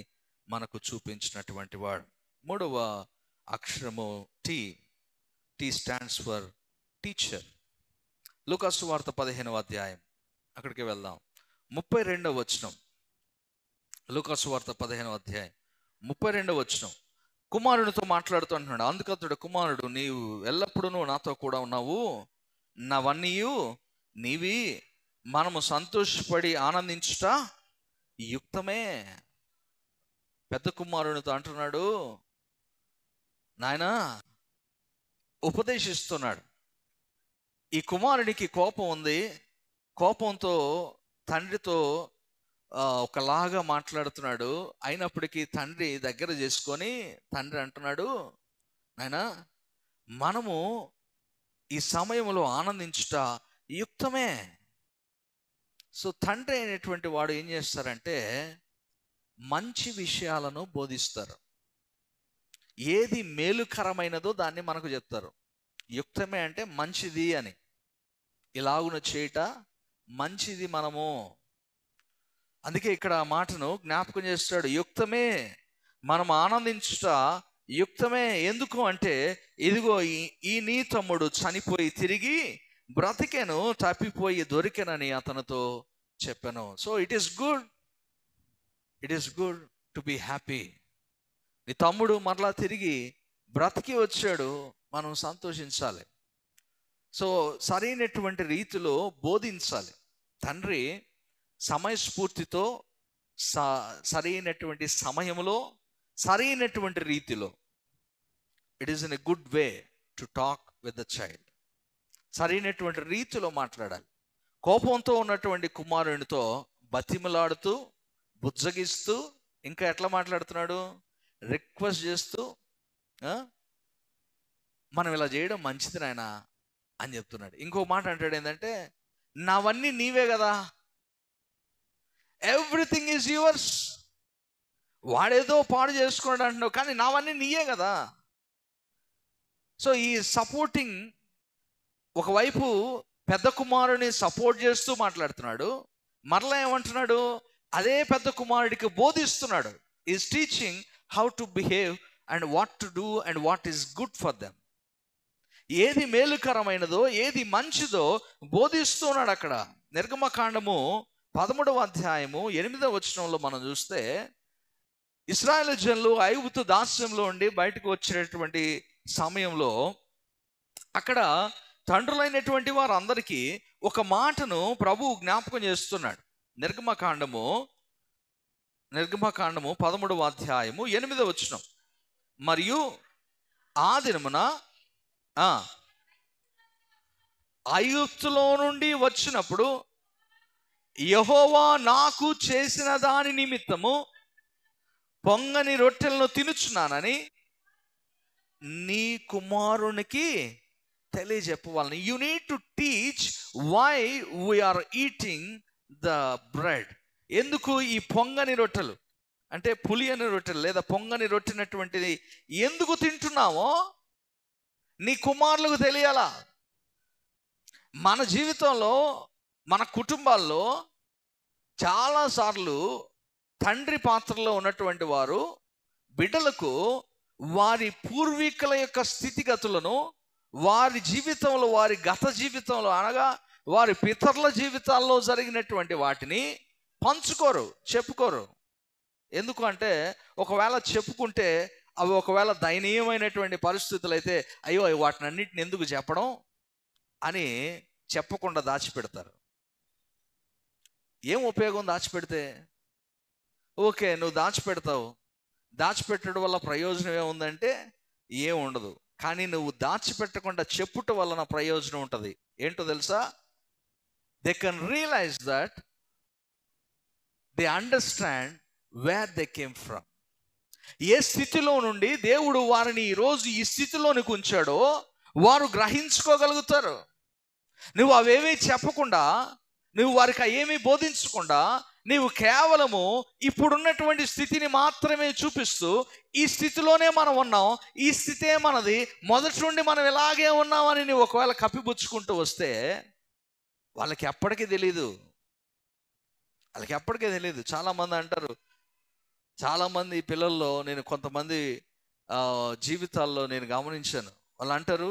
మనకు చూపించినటువంటి వాడు. మూడవ అక్షరము T. T stands for teacher. Luka సువార్త 15వ అధ్యాయం, అక్కడికి వెళ్దాం. 32వ వచనం. లూకా సువార్త 15వ అధ్యాయం 32వ వచనం. కుమారునితో మాట్లాడుతూ అంటున్నాడు. అందుకతడు, కుమారుడు, నీవు ఎల్లప్పుడూ నాతో కూడా ఉన్నావు, నావన్నీ నీవి, మనము సంతోషపడి ఆనందించుట యుక్తమే. పెద్ద కుమారునితో అంటున్నాడు, నాయనా ఉపదేశిస్తున్నాడు. ఈ కుమారునికి కోపం ఉంది. కోపంతో తండ్రితో ఒకలాగా మాట్లాడుతున్నాడు. అయినప్పటికీ తండ్రి దగ్గర చేసుకొని తండ్రి అంటున్నాడు, నాయనా మనము ఈ సమయంలో ఆనందించుట యుక్తమే. సో తండ్రి అయినటువంటి వాడు ఏం చేస్తారంటే మంచి విషయాలను బోధిస్తారు. ఏది మేలుకరమైనదో దాన్ని మనకు చెప్తారు. యుక్తమే అంటే మంచిది అని, ఇలాగున చేయట మంచిది మనము. అందుకే ఇక్కడ ఆ మాటను జ్ఞాపకం చేస్తాడు. యుక్తమే, మనం ఆనందించుట యుక్తమే. ఎందుకు అంటే, ఇదిగో ఈ నీ తమ్ముడు చనిపోయి తిరిగి బ్రతికెను, తప్పిపోయి దొరికెనని అతనితో చెప్పాను. So it is good to be happy. నీ తమ్ముడు మరలా తిరిగి బ్రతికి వచ్చాడు, మనం సంతోషించాలి. సో సరైనటువంటి రీతిలో బోధించాలి. తండ్రి సమయస్ఫూర్తితో సరైనటువంటి సమయంలో సరైనటువంటి రీతిలో, it is in a good way to talk with the child. సరైనటువంటి రీతిలో మాట్లాడాలి. కోపంతో ఉన్నటువంటి కుమారునితో బతిమలాడుతూ, బుజ్జగిస్తూ, ఇంకా ఎట్లా మాట్లాడుతున్నాడు, రిక్వెస్ట్ చేస్తూ, మనం ఇలా చేయడం మంచిది నాయనా అని చెప్తున్నాడు. ఇంకో మాట అంటాడు ఏంటంటే, నావన్నీ నీవే కదా, ఎవ్రీథింగ్ ఈజ్ యువర్స్. వాడేదో పాడు చేసుకున్నాడు అంటున్నావు, కానీ నావన్నీ నీయే కదా. సో ఈ సపోర్టింగ్, ఒకవైపు పెద్ద కుమారుని సపోర్ట్ చేస్తూ మాట్లాడుతున్నాడు, మరలా ఏమంటున్నాడు, అదే పెద్ద కుమారుడికి బోధిస్తున్నాడు. Is teaching how to behave and what to do and what is good for them. ఏది మేలుకరమైనదో, ఏది మంచిదో బోధిస్తున్నాడు. అక్కడ నిర్గమకాండము 13వ అధ్యాయము 8వ వచనంలో మనం చూస్తే, ఇశ్రాయేలు జనులు ఐగుప్తు దాస్యంలో ఉండి బయటకు వచ్చేటటువంటి సమయంలో అక్కడ తండ్రులైనటువంటి వారందరికీ ఒక మాటను ప్రభువు జ్ఞాపకం చేస్తున్నాడు. నిర్గమకాండము 13వ అధ్యాయము 8వ వచనం. మరియు ఆ దినమున ఐగుప్తులో నుండి వచ్చినప్పుడు యెహోవా నాకు చేసిన దాని నిమిత్తము పొంగని రొట్టెలను తినుచున్నానని నీ కుమారునికి తెలియజెప్పవాలని. You need to teach why we're eating the bread. ఎందుకు ఈ పొంగని రొట్టెలు అంటే పులియని రొట్టెలు లేదా పొంగని రొట్టెనటువంటిది ఎందుకు తింటున్నామో నీ కుమారులకు తెలియాలా. మన జీవితంలో, మన కుటుంబాల్లో చాలాసార్లు తండ్రి పాత్రలో ఉన్నటువంటి వారు బిడ్డలకు వారి పూర్వీకుల యొక్క స్థితిగతులను, వారి జీవితంలో, వారి గత జీవితంలో అనగా వారి పితరుల జీవితాల్లో జరిగినటువంటి వాటిని పంచుకోరు, చెప్పుకోరు. ఎందుకు అంటే, ఒకవేళ చెప్పుకుంటే అవి ఒకవేళ దయనీయమైనటువంటి పరిస్థితులు అయితే, అయ్యో వాటిని అన్నింటిని ఎందుకు చెప్పడం అని చెప్పకుండా దాచిపెడతారు. ఏం ఉపయోగం దాచిపెడితే? ఓకే, నువ్వు దాచిపెడతావు, దాచిపెట్టడం వల్ల ప్రయోజనం ఏముందంటే ఏం ఉండదు. కానీ నువ్వు దాచిపెట్టకుండా చెప్పుట వలన ప్రయోజనం ఉంటుంది. ఏంటో తెలుసా? They can realise that they understand where they came from. ఏ స్థితిలో నుండి దేవుడు వారిని ఈరోజు ఈ స్థితిలోనికి ఉంచాడో వారు గ్రహించుకోగలుగుతారు. నువ్వు అవేమీ చెప్పకుండా, నువ్వు వారికి ఏమీ బోధించకుండా, నీవు కేవలము ఇప్పుడున్నటువంటి స్థితిని మాత్రమే చూపిస్తూ, ఈ స్థితిలోనే మనం ఉన్నాం, ఈ స్థితే మనది, మొదటి నుండి మనం ఇలాగే ఉన్నామని నువ్వు ఒకవేళ కప్పిపుచ్చుకుంటూ వస్తే వాళ్ళకి ఎప్పటికీ తెలీదు. చాలామంది అంటారు, చాలామంది పిల్లల్లో నేను కొంతమంది జీవితాల్లో నేను గమనించాను. వాళ్ళు అంటారు,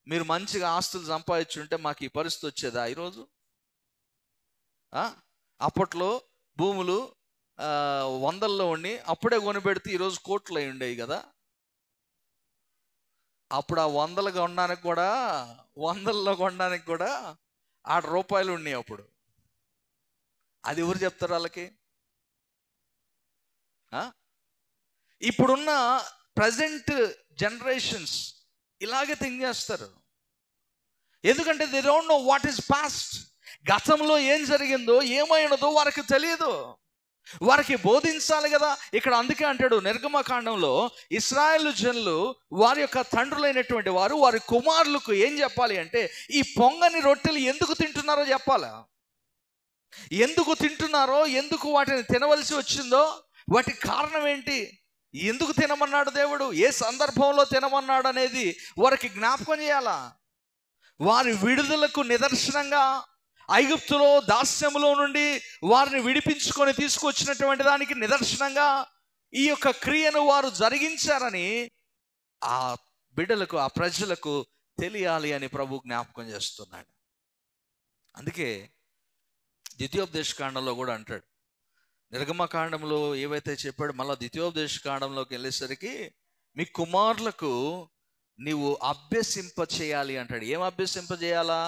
మీరు మంచిగా ఆస్తులు సంపాదించుంటే మాకు ఈ పరిస్థితి వచ్చేదా ఈరోజు? అప్పట్లో భూములు వందల్లో ఉండి అప్పుడే కొనిపెడితే ఈరోజు కోట్లు అయి ఉండేవి కదా. అప్పుడు ఆ వందల్లో కొనడానికి కూడా 6 రూపాయలు ఉన్నాయి అప్పుడు. అది ఎవరు చెప్తారు వాళ్ళకి? ఇప్పుడున్న ప్రజెంట్ జనరేషన్స్ ఇలాగే థింక్ చేస్తారు. ఎందుకంటే they don't know what is past. గతంలో ఏం జరిగిందో ఏమైనదో వారికి తెలియదు. వారికి బోధించాలి కదా. ఇక్కడ అందుకే అంటాడు నిర్గమకాండంలో, ఇశ్రాయేలు జనులు వారి యొక్క తండ్రులైనటువంటి వారు వారి కుమారులకు ఏం చెప్పాలి అంటే, ఈ పొంగని రొట్టెలు ఎందుకు తింటున్నారో చెప్పాలా. ఎందుకు తింటున్నారో, ఎందుకు వాటిని తినవలసి వచ్చిందో, వాటి కారణం ఏంటి, ఎందుకు తినమన్నాడు దేవుడు, ఏ సందర్భంలో తినమన్నాడు అనేది వారికి జ్ఞాపకం చేయాలా. వారి విడుదలకు నిదర్శనంగా, ఐగుప్తులో దాస్యములో నుండి వారిని విడిపించుకొని తీసుకొచ్చినటువంటి దానికి నిదర్శనంగా ఈ యొక్క క్రియను వారు జరిగించారని ఆ బిడ్డలకు, ఆ ప్రజలకు తెలియాలి అని ప్రభు జ్ఞాపకం చేస్తున్నాడు. అందుకే ద్వితీయోపదేశకాండంలో కూడా అంటాడు, నిర్గమకాండంలో ఏవైతే చెప్పాడో మళ్ళీ ద్వితీయోపదేశకాండంలోకి వెళ్ళేసరికి మీ కుమారులకు నీవు అభ్యసింప చేయాలి అంటాడు. ఏం అభ్యసింప చేయాలా?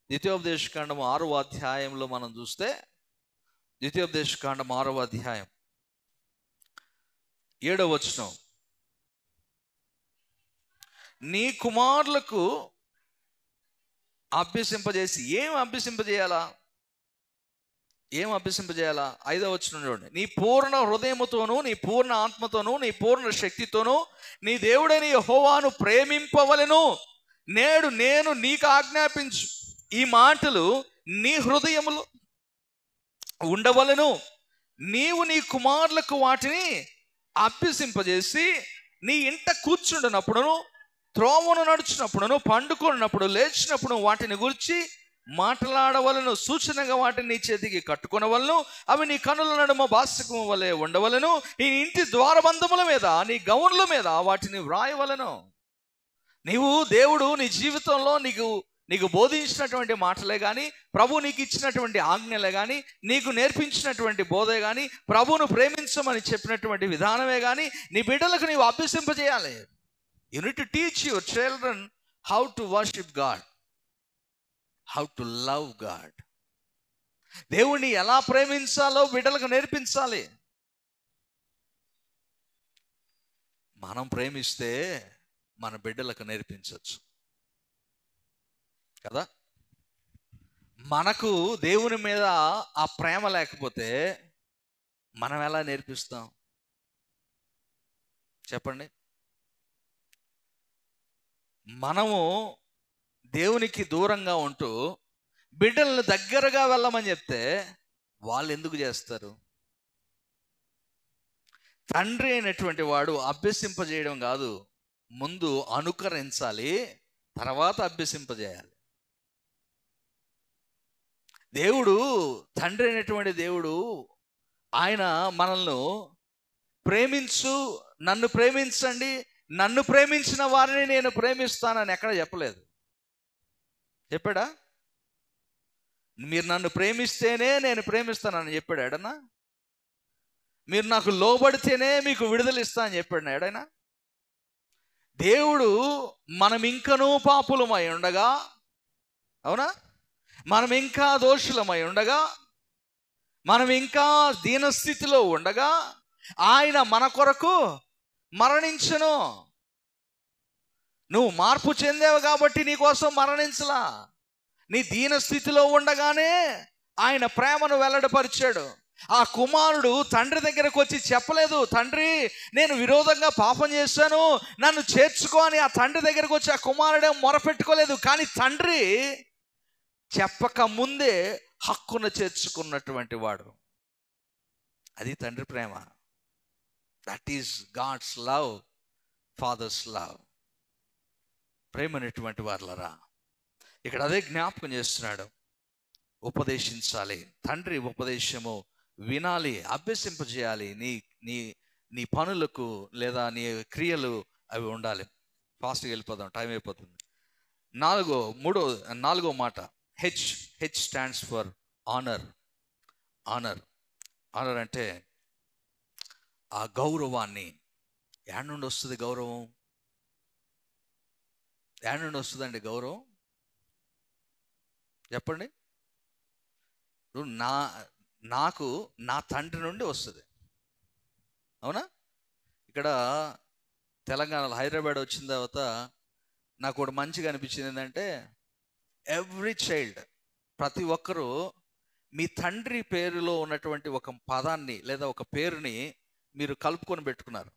ద్వితీయోపదేశకాండం 6వ అధ్యాయంలో మనం చూస్తే, ద్వితీయోపదేశకాండం 6వ అధ్యాయం 7వ వచనం, నీ కుమారులకు అభ్యసింపజేసి ఏం అభ్యసింపజేయాలా? 5వ వచనం చూడండి, నీ పూర్ణ హృదయముతోనూ, నీ పూర్ణ ఆత్మతోనూ, నీ పూర్ణ శక్తితోనూ నీ దేవుడైన యెహోవాను ప్రేమింపవలెను. నేడు నేను నీకు ఆజ్ఞాపించు ఈ మాటలు నీ హృదయములో ఉండవలెను. నీవు నీ కుమారులకు వాటిని అభ్యసింపజేసి నీ ఇంట కూర్చుండినప్పుడును, త్రోవను నడుచున్నప్పుడును, పండుకున్నప్పుడు, లేచినప్పుడు వాటిని గురించి మాట్లాడవలను. సూచనగా వాటిని నీ చేతికి కట్టుకొనవలను. అవి నీ కనుల నడుమ బాసికము వలె ఉండవలను. ఈ ఇంటి ద్వారబంధముల మీద, నీ గౌన్ల మీద వాటిని వ్రాయవలను. నీవు దేవుడు నీ జీవితంలో నీకు బోధించినటువంటి మాటలే కానీ, ప్రభు నీకు ఇచ్చినటువంటి ఆజ్ఞలే కానీ, నీకు నేర్పించినటువంటి బోధే కానీ, ప్రభువును ప్రేమించమని చెప్పినటువంటి విధానమే కానీ నీ బిడ్డలకు నీవు అభ్యసింపజేయాలి. You need to teach your children how to worship God, how to love God. దేవుణ్ణి ఎలా ప్రేమించాలో బిడ్డలకు నేర్పించాలి. మనం ప్రేమిస్తే మన బిడ్డలకు నేర్పించవచ్చు కదా. మనకు దేవుని మీద ఆ ప్రేమ లేకపోతే మనం ఎలా నేర్పిస్తాం చెప్పండి? మనము దేవునికి దూరంగా ఉంటూ బిడ్డలను దగ్గరగా వెళ్ళమని చెప్తే వాళ్ళు ఎందుకు చేస్తారు? తండ్రి అయినటువంటి వాడు అభ్యసింపజేయడం కాదు, ముందు అనుకరించాలి, తర్వాత అభ్యసింపజేయాలి. దేవుడు, తండ్రి అయినటువంటి దేవుడు, ఆయన మనల్ని ప్రేమించు, నన్ను ప్రేమించండి, నన్ను ప్రేమించిన వారిని నేను ప్రేమిస్తానని ఎక్కడ చెప్పలేదు. చెప్పాడా? మీరు నన్ను ప్రేమిస్తేనే నేను ప్రేమిస్తానని చెప్పాడు ఎడనా? మీరు నాకు లోబడితేనే మీకు విడుదల ఇస్తా అని చెప్పాడు ఎడైనా? దేవుడు మనం ఇంకనూ పాపులమై ఉండగా, అవునా, మనం ఇంకా దోషులమై ఉండగా మనం ఇంకా దీనస్థితిలో ఉండగా ఆయన మన కొరకు మరణించును. నువ్వు మార్పు చెందావు కాబట్టి నీకోసం మరణించలా. నీ దీనస్థితిలో ఉండగానే ఆయన ప్రేమను వెల్లడిపరిచాడు. ఆ కుమారుడు తండ్రి దగ్గరకు వచ్చి చెప్పలేదు, తండ్రి నేను విరోధంగా పాపం చేశాను, నన్ను చేర్చుకో అని. ఆ తండ్రి దగ్గరకు వచ్చి ఆ కుమారుడే మొరపెట్టుకోలేదు. కానీ తండ్రి చెప్పక ముందే హక్కును చేర్చుకున్నటువంటి వాడు. అది తండ్రి ప్రేమ. That is God's love, father's love. ప్రేమ అనేటువంటి వారులరా, ఇక్కడ అదే జ్ఞాపకం చేస్తున్నాడు. ఉపదేశించాలి. తండ్రి ఉపదేశము వినాలి, అభ్యసింపజేయాలి. నీ నీ నీ పనులకు లేదా నీ క్రియలు అవి ఉండాలి. ఫాస్ట్గా వెళ్ళిపోదాం, టైం అయిపోతుంది. నాలుగో మాట H stands for honour. Honour అంటే ఆ గౌరవాన్ని. యాడ్ నుండి వస్తుంది గౌరవం? యాడ్ నుండి వస్తుందండి గౌరవం? చెప్పండి. నాకు నా తండ్రి నుండి వస్తుంది. అవునా? ఇక్కడ తెలంగాణలో హైదరాబాద్ వచ్చిన తర్వాత నాకు ఒకటి మంచిగా అనిపించింది ఏంటంటే, ఎవ్రీ చైల్డ్, ప్రతి ఒక్కరూ మీ తండ్రి పేరులో ఉన్నటువంటి ఒక పదాన్ని లేదా ఒక పేరుని మీరు కలుపుకొని పెట్టుకున్నారు.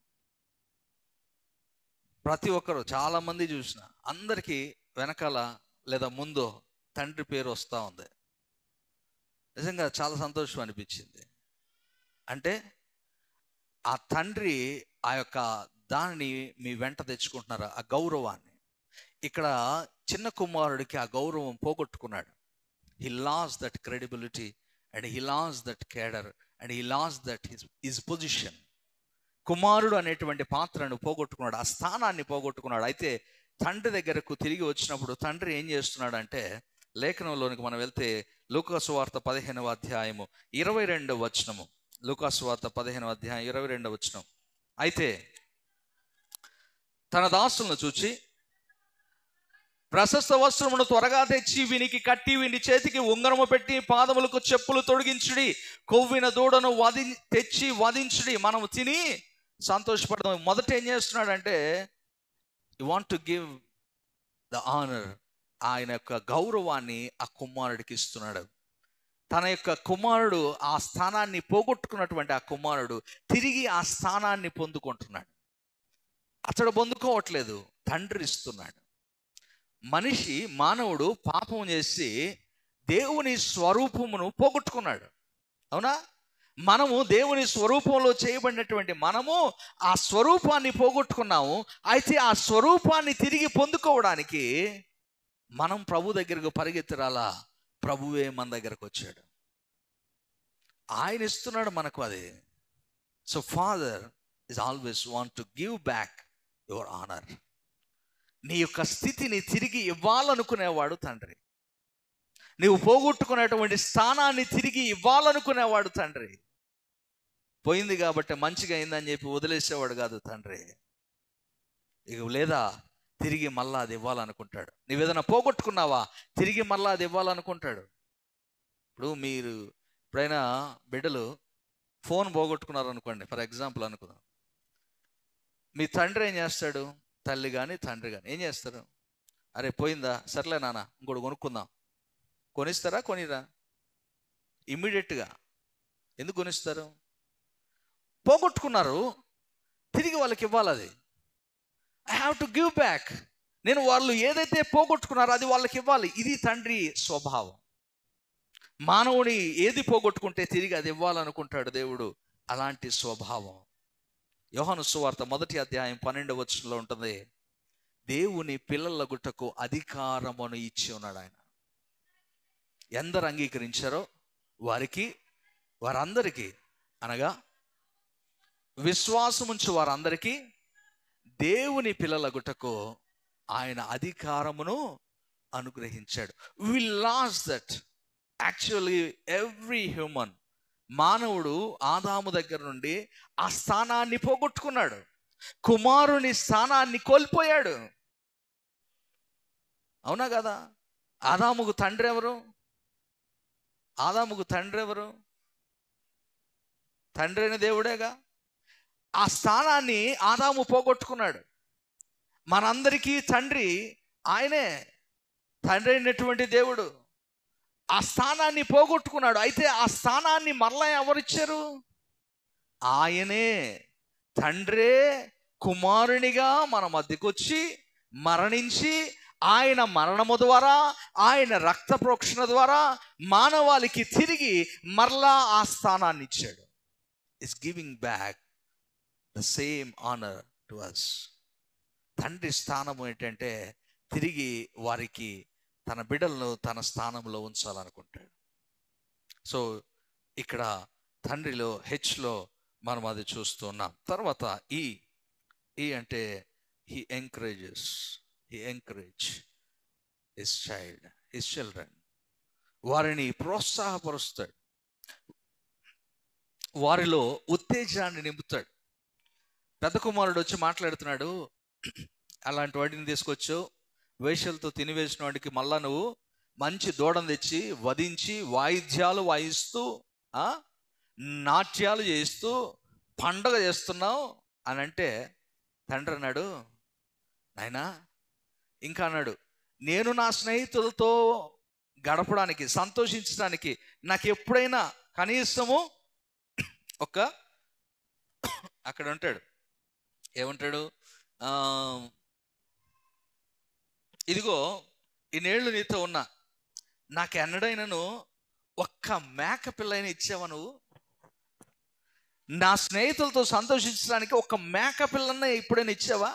ప్రతి ఒక్కరు, చాలామంది చూసిన అందరికీ వెనకాల లేదా ముందు తండ్రి పేరు వస్తూ ఉంది. నిజంగా చాలా సంతోషం అనిపించింది. అంటే ఆ తండ్రి ఆ యొక్క దానిని మీ వెంట తెచ్చుకుంటున్నారు, ఆ గౌరవాన్ని. ఇక్కడ చిన్న కుమారుడికి ఆ గౌరవం పోగొట్టుకున్నాడు. He lost that credibility and he lost that cadre and he lost that his position. కుమారుడు అనేటువంటి పాత్రను పోగొట్టుకున్నాడు, ఆ స్థానాన్ని పోగొట్టుకున్నాడు. అయితే తండ్రి దగ్గరకు తిరిగి వచ్చినప్పుడు తండ్రి ఏం చేస్తున్నాడు అంటే, లేఖనంలోనికి మనం వెళ్తే లూకాసు వార్త 15వ అధ్యాయము 22వ వచనము. లూకాసు వార్త 15వ అధ్యాయం 22వ వచనం. అయితే తన దాసులను చూచి ప్రశస్త వస్త్రమును త్వరగా తెచ్చి వీనికి కట్టి వీని చేతికి ఉంగరము పెట్టి పాదములకు చెప్పులు తొడిగించుడి, కొవ్విన దూడను తెచ్చి వధించుడి, మనము తిని సంతోషపడదాం. మొదట ఏం చేస్తున్నాడంటే, you want to give the honour. ఆయన యొక్క గౌరవాన్ని ఆ కుమారుడికి ఇస్తున్నాడు. తన యొక్క కుమారుడు ఆ స్థానాన్ని పోగొట్టుకున్నటువంటి ఆ కుమారుడు తిరిగి ఆ స్థానాన్ని పొందుకుంటున్నాడు. అతడు పొందుకోవట్లేదు, తండ్రి ఇస్తున్నాడు. మానవుడు పాపం చేసి దేవుని స్వరూపమును పోగొట్టుకున్నాడు. అవునా? మనము దేవుని స్వరూపంలో చేయబడినటువంటి మనము ఆ స్వరూపాన్ని పోగొట్టుకున్నాము. అయితే ఆ స్వరూపాన్ని తిరిగి పొందుకోవడానికి మనం ప్రభు దగ్గరకు పరిగెత్తరాలా? ప్రభువే మన దగ్గరకు వచ్చాడు, ఆయన ఇస్తున్నాడు మనకు అది. So father is always want to give back your honour. నీ యొక్క స్థితిని తిరిగి ఇవ్వాలనుకునేవాడు తండ్రి. నీవు పోగొట్టుకునేటువంటి స్థానాన్ని తిరిగి ఇవ్వాలనుకునేవాడు తండ్రి. పోయింది కాబట్టి మంచిగా అయిందని చెప్పి వదిలేసేవాడు కాదు తండ్రి. ఇక లేదా తిరిగి మళ్ళా అది ఇవ్వాలనుకుంటాడు. నువ్వేదైనా పోగొట్టుకున్నావా, తిరిగి మళ్ళా అది ఇవ్వాలనుకుంటాడు. ఇప్పుడు మీరు ఎప్పుడైనా బిడ్డలు ఫోన్ పోగొట్టుకున్నారు అనుకోండి, ఫర్ ఎగ్జాంపుల్ అనుకుందాం. మీ తండ్రి ఏం చేస్తాడు? తల్లి కానీ తండ్రి కానీ ఏం చేస్తారు? అరే పోయిందా, సర్లే నాన్న ఇంకోటి కొనుక్కుందాం. కొనిస్తారా? కొనిరా? ఇమ్మీడియట్గా. ఎందుకు కొనిస్తారు? పోగొట్టుకున్నారు, తిరిగి వాళ్ళకి ఇవ్వాలి. అది I have to give back. నేను వాళ్ళు ఏదైతే పోగొట్టుకున్నారో అది వాళ్ళకి ఇవ్వాలి. ఇది తండ్రి స్వభావం. మానవుని ఏది పోగొట్టుకుంటే తిరిగి అది ఇవ్వాలనుకుంటాడు దేవుడు. అలాంటి స్వభావం. యోహాను సువార్త 1వ అధ్యాయం 12వ వచనంలో ఉంటుంది, దేవుని పిల్లలగుటకు అధికారమును ఇచ్చి ఉన్నాడు ఆయన. ఎందరు అంగీకరించారో వారందరికీ, అనగా విశ్వాసముంచు వారందరికీ దేవుని పిల్లలగుటకు ఆయన అధికారమును అనుగ్రహించాడు. We lost that. Actually every human, మానవుడు ఆదాము దగ్గర నుండి ఆ స్థానాన్ని పోగొట్టుకున్నాడు. కుమారుని స్థానాన్ని కోల్పోయాడు. అవునా కదా? ఆదాముకు తండ్రి ఎవరు? తండ్రి అయిన దేవుడేగా. ఆ స్థానాన్ని ఆదాము పోగొట్టుకున్నాడు. మనందరికీ తండ్రి ఆయనే, తండ్రి అయినటువంటి దేవుడు. ఆ స్థానాన్ని పోగొట్టుకున్నాడు. అయితే ఆ స్థానాన్ని మరలా ఎవరిచ్చారు? ఆయనే. తండ్రే కుమారునిగా మన మధ్యకు వచ్చి మరణించి, ఆయన మరణము ద్వారా, ఆయన రక్త ప్రోక్షణ ద్వారా మానవాళికి తిరిగి మరలా ఆ స్థానాన్ని ఇచ్చాడు. Is giving back the same honour to us. తండ్రి స్థానము ఏంటంటే తిరిగి వారికి తన బిడ్డలను తన స్థానంలో ఉంచాలనుకుంటాడు. సో ఇక్కడ తండ్రిలో హెచ్లో మనం అది చూస్తున్నాం. తర్వాత ఈ అంటే హీ ఎంకరేజ్ హిస్ చిల్డ్రన్. వారిని ప్రోత్సాహపరుస్తాడు, వారిలో ఉత్తేజాన్ని నింపుతాడు. పెద్ద కుమారుడు వచ్చి మాట్లాడుతున్నాడు, అలాంటి వాటిని తీసుకొచ్చు వేషలతో తినివేసిన వాడికి మళ్ళా నువ్వు మంచి దూడను తెచ్చి వధించి వాయిద్యాలు వాయిస్తూ నాట్యాలు చేస్తూ పండగ చేస్తున్నావు అని అంటే, తండ్రి అన్నాడు, నాయనా, ఇంకా అన్నాడు, నేను నా స్నేహితులతో గడపడానికి, సంతోషించడానికి నాకు ఎప్పుడైనా కనీసము అక్కడ ఉంటాడు, ఏమంటాడు, ఇదిగో ఇన్నేళ్ళు నీతో ఉన్నా, నాకు ఎన్నడైనాను ఒక్క మేక పిల్లైనా ఇచ్చావా నువ్వు? నా స్నేహితులతో సంతోషించడానికి ఒక్క మేక పిల్లన్న ఎప్పుడైనా ఇచ్చావా?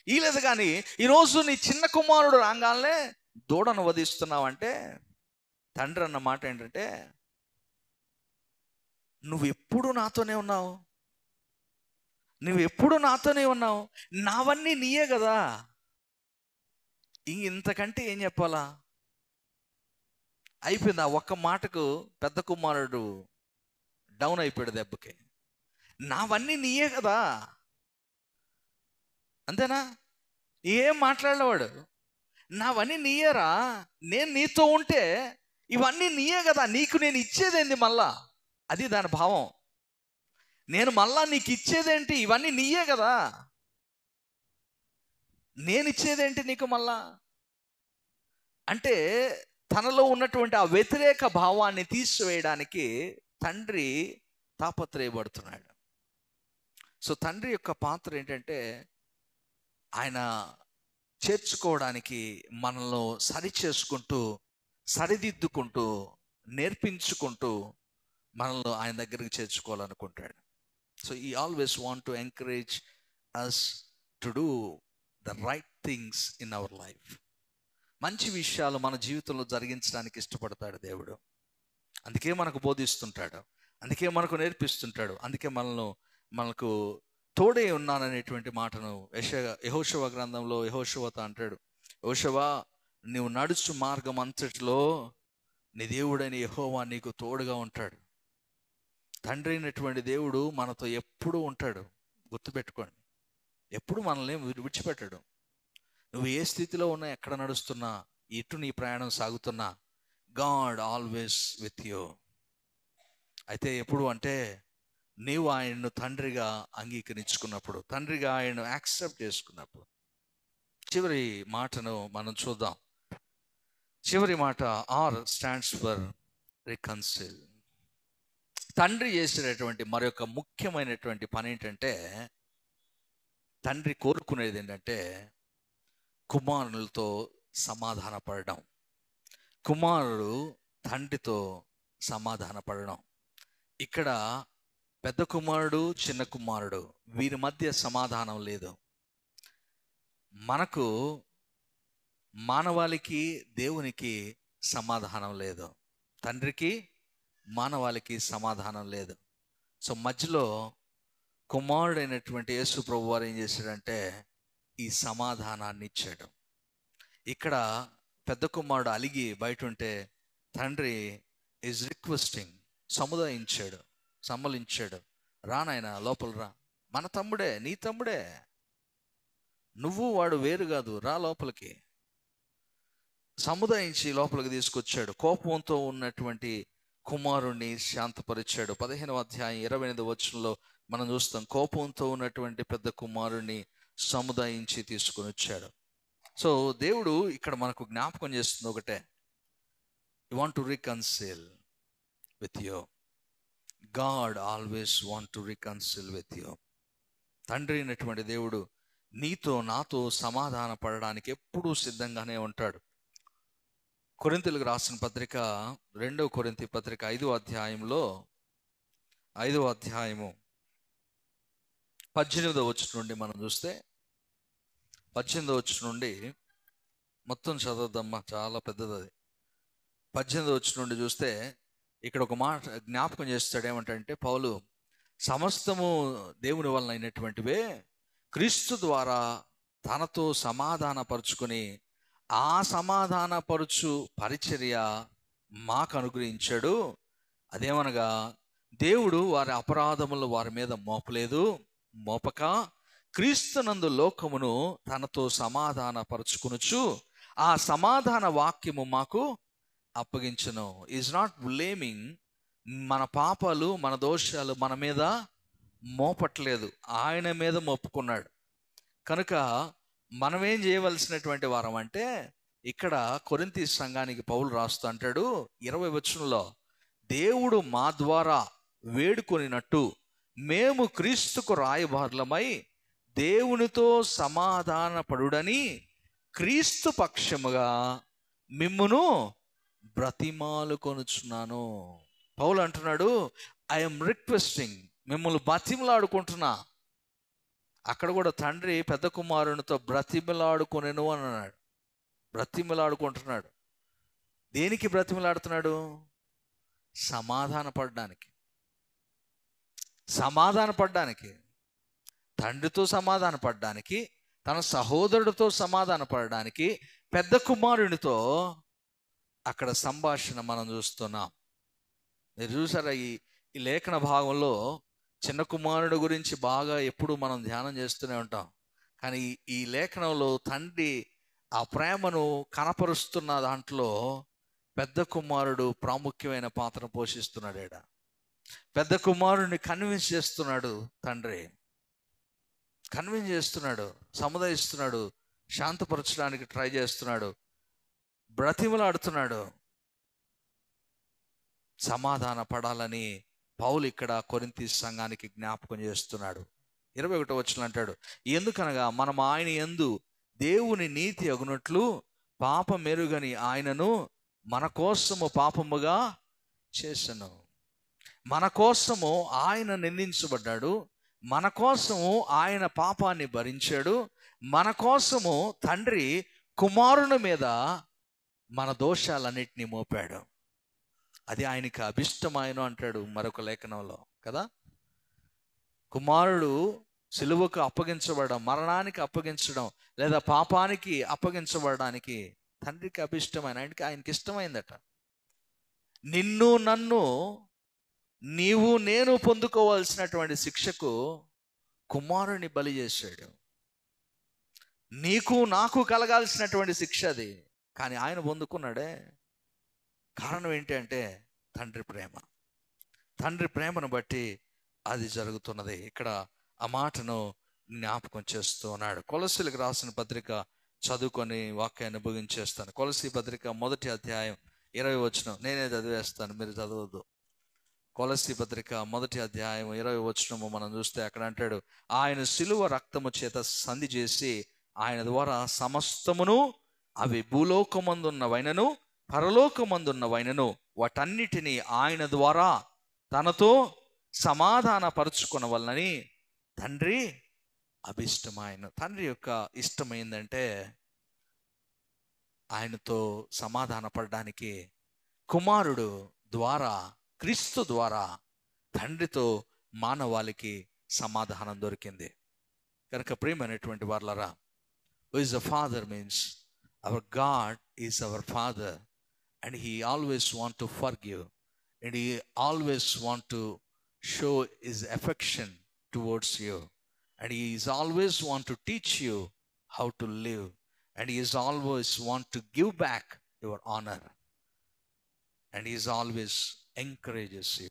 లేదు. కానీ ఈరోజు నీ చిన్న కుమారుడు రాగానే దూడను వధిస్తున్నావంటే, తండ్రి అన్న మాట ఏంటంటే, నువ్వు ఎప్పుడు నాతోనే ఉన్నావు, నావన్నీ నీయే కదా. ఇంతకంటే ఏం చెప్పాలా? అయిపోయింది. ఆ ఒక్క మాటకు పెద్ద కుమారుడు డౌన్ అయిపోయాడు దెబ్బకి. నావన్నీ నీయే కదా, అంతేనా? ఏం మాట్లాడేవాడు, నావన్నీ నీయేరా, నేను నీతో ఉంటే ఇవన్నీ నీయే కదా, నీకు నేను ఇచ్చేదేంటి మళ్ళా? అది దాని భావం. నేను మళ్ళా నీకు ఇచ్చేదేంటి? ఇవన్నీ నీయే కదా, నేను ఇచ్చేదేంటి నీకు మళ్ళా అంటే, తనలో ఉన్నటువంటి ఆ వ్యతిరేక భావాన్ని తీసివేయడానికి తండ్రి తాపత్రయపడుతున్నాడు. సో తండ్రి యొక్క పాత్ర ఏంటంటే, ఆయన చేర్చుకోవడానికి, మనలో సరిచేసుకుంటూ, సరిదిద్దుకుంటూ, నేర్పించుకుంటూ మనల్ని ఆయన దగ్గరికి చేర్చుకోవాలనుకుంటాడు. So he always want to encourage us to do the right things in our life. మంచి విషయాలు మన జీవితంలో జరిగించడానికి ఇష్టపడతాడు దేవుడు. అందుకే మనకు బోధిస్తుంటాడు, అందుకే మనకు నేర్పిస్తుంటాడు, అందుకే మనకు తోడే ఉన్నాననేటువంటి మాటను యెహోషువ గ్రంథంలో యెహోషువతో అంటాడు, యెహోషువ, నువ్వు నడుచు మార్గం అంతటిలో నీ దేవుడైన యెహోవా నీకు తోడుగా ఉంటాడు. తండ్రి అయినటువంటి దేవుడు మనతో ఎప్పుడూ ఉంటాడు, గుర్తుపెట్టుకోండి. ఎప్పుడు మనల్ని విడిచిపెట్టాడు. నువ్వు ఏ స్థితిలో ఉన్నా, ఎక్కడ నడుస్తున్నా, ఎటు నీ ప్రయాణం సాగుతున్నా, గాడ్ ఆల్వేస్ విత్ యూ. అయితే ఎప్పుడు అంటే, నీవు ఆయన్ను తండ్రిగా అంగీకరించుకున్నప్పుడు, తండ్రిగా ఆయన్ను యాక్సెప్ట్ చేసుకున్నప్పుడు. చివరి మాటను మనం చూద్దాం. చివరి మాట ఆర్ స్టాండ్స్ ఫర్ రికన్సిల్. తండ్రి చేసేటటువంటి మరొక ముఖ్యమైనటువంటి పని ఏంటంటే, తండ్రి కోరుకునేది ఏంటంటే కుమారులతో సమాధాన పడడం. కుమారుడు తండ్రితో సమాధాన పడడం. ఇక్కడ పెద్ద కుమారుడు, చిన్న కుమారుడు, వీరి మధ్య సమాధానం లేదు. మనకు, మానవాళికి దేవునికి సమాధానం లేదు, తండ్రికి మానవాళికి సమాధానం లేదు. సో మధ్యలో కుమారుడైనటువంటి యేసు ప్రభు వారు ఏం చేశాడంటే ఈ సమాధానాన్ని ఇచ్చాడు. ఇక్కడ పెద్ద కుమారుడు అలిగి బయట ఉంటే, తండ్రి ఈజ్ రిక్వెస్టింగ్, సమ్మలించాడు, రానాయన లోపల రా, మన తమ్ముడే, నీ తమ్ముడే, నువ్వు వాడు వేరు కాదు, రా లోపలికి. సముదాయించి లోపలికి తీసుకొచ్చాడు. కోపంతో ఉన్నటువంటి కుమారుణ్ణి శాంతపరిచాడు. 15వ అధ్యాయం 28వ వచనంలో మనం చూస్తాం, కోపంతో ఉన్నటువంటి పెద్ద కుమారుణ్ణి సముదాయించి తీసుకొని వచ్చాడు. సో దేవుడు ఇక్కడ మనకు జ్ఞాపకం చేస్తుంది ఒకటే, you want to రికన్సిల్ with you. God always want to రికన్సిల్ with you. తండ్రి అయినటువంటి దేవుడు నీతో నాతో సమాధాన పడడానికి ఎప్పుడూ సిద్ధంగానే ఉంటాడు. కొరింథీయులకు రాసిన పత్రిక, 2వ కొరింథీ పత్రిక 5వ అధ్యాయంలో 5వ అధ్యాయము 18వ వచనం నుండి మనం చూస్తే, 18వ వచనం నుండి మొత్తం చదవద్దమ్మా, చాలా పెద్దది అది. 18వ వచనం నుండి చూస్తే ఇక్కడ ఒక మాట జ్ఞాపకం చేస్తాడు. ఏమంటే పౌలు, సమస్తము దేవుని వలన అయినటువంటివే క్రీస్తు ద్వారా తనతో సమాధానపరుచుకొని ఆ సమాధానపరుచు పరిచర్య మాకు అనుగ్రహించాడు. అదేమనగా, దేవుడు వారి అపరాధములు వారి మీద మోపలేదు, మోపక క్రీస్తునందు లోకమును తనతో సమాధానపరుచుకొనుచు ఆ సమాధాన వాక్యము మాకు అప్పగించను. Is not blaming. మన పాపాలు మన దోషాలు మన మీద మోపట్లేదు, ఆయన మీద మోపుకున్నాడు. కనుక మనం ఏం చేయవలసినటువంటి వారం అంటే, ఇక్కడ కొరింథీ సంఘానికి పౌలు రాస్తూ అంటాడు 20వ వచనంలో, దేవుడు మా ద్వారా వేడుకొనినట్టు మేము క్రీస్తుకు రాయబారులమై దేవునితో సమాధాన పడుడని క్రీస్తు పక్షముగా మిమ్మును బ్రతిమాలు కొనుచున్నాను. పౌలు అంటున్నాడు, ఐఎమ్ రిక్వెస్టింగ్, మిమ్మల్ని బతిమలాడుకుంటున్నా. అక్కడ కూడా తండ్రి పెద్ద కుమారునితో బ్రతిమలాడుకొనెను అని అన్నాడు. బ్రతిమలాడుకుంటున్నాడు. దేనికి బ్రతిమలాడుతున్నాడు? సమాధాన పడడానికి. సమాధాన పడడానికి, తండ్రితో సమాధాన పడడానికి, తన సహోదరుడితో సమాధాన పడడానికి పెద్ద కుమారునితో అక్కడ సంభాషణ మనం చూస్తున్నాం. మీరు చూసారా, ఈ లేఖన భాగంలో చిన్న కుమారుడు గురించి బాగా ఎప్పుడు మనం ధ్యానం చేస్తూనే ఉంటాం. కానీ ఈ లేఖనంలో తండ్రి ఆ ప్రేమను కనపరుస్తున్న దాంట్లో పెద్ద కుమారుడు ప్రాముఖ్యమైన పాత్ర పోషిస్తున్నాడు. ఈడ పెద్ద కుమారుడిని కన్విన్స్ చేస్తున్నాడు తండ్రి, కన్విన్స్ చేస్తున్నాడు, సముదాయిస్తున్నాడు, శాంతపరచడానికి ట్రై చేస్తున్నాడు, బ్రతిమలాడుతున్నాడు, సమాధాన పడాలని పౌలు ఇక్కడ కొరింథీ సంఘానికి జ్ఞాపకం చేస్తున్నాడు. 21వ వచనం అంటాడు, ఎందుకనగా మనం ఆయన యందు దేవుని నీతి అగునట్లు పాపమెరుగని ఆయనను మన కోసము పాపముగా చేసెను. మన కోసము ఆయన నిందించబడ్డాడు, మన కోసము ఆయన పాపాన్ని భరించాడు, మన కోసము తండ్రి కుమారుని మీద మన దోషాలన్నిటినీ మోపాడు. అది ఆయనకి అభిష్టమైన అంటాడు మరొక లేఖనంలో కదా. కుమారుడు సిలువకు అప్పగించబడడం, మరణానికి అప్పగించడం, లేదా పాపానికి అప్పగించబడడానికి తండ్రికి అభిష్టమైన, ఆయనకి ఇష్టమైందట. నిన్ను నన్ను నీవు నేను పొందుకోవాల్సినటువంటి శిక్షకు కుమారుని బలి చేశాడు. నీకు నాకు కలగాల్సినటువంటి శిక్ష అది, కానీ ఆయన పొందుకున్నాడే. కారణం ఏంటి అంటే తండ్రి ప్రేమ. తండ్రి ప్రేమను బట్టి అది జరుగుతున్నది. ఇక్కడ ఆ మాటను జ్ఞాపకం చేస్తూ ఉన్నాడు. కొలస్సీలకు రాసిన పత్రిక చదువుకొని వాక్యాన్ని ముగించేస్తాను. కొలస్సీ పత్రిక 1వ అధ్యాయం 20వ వచనం నేనే చదివేస్తాను, మీరు చదవద్దు. కొలస్సీ పత్రిక 1వ అధ్యాయం 20వ వచనము మనం చూస్తే అక్కడ అంటాడు, ఆయన శిలువ రక్తము చేత సంధి చేసి ఆయన ద్వారా సమస్తమును, అవి భూలోకమందున్నవైనను పరలోకమందున్నవైనను వాటన్నిటినీ ఆయన ద్వారా తనతో సమాధాన పరుచుకొనవలనని తండ్రి అభిష్టమైన. తండ్రి యొక్క ఇష్టం ఏంటంటే ఆయనతో సమాధాన పడడానికి కుమారుడు ద్వారా, క్రీస్తు ద్వారా తండ్రితో మానవాళికి సమాధానం దొరికింది. కనుక ప్రియమైనటువంటి వారలారా, who is the father means hour God is our father, and he always want to forgive, and he always want to show his affection towards you, and he is always want to teach you how to live, and he is always want to give back your honor, and he is always encourages you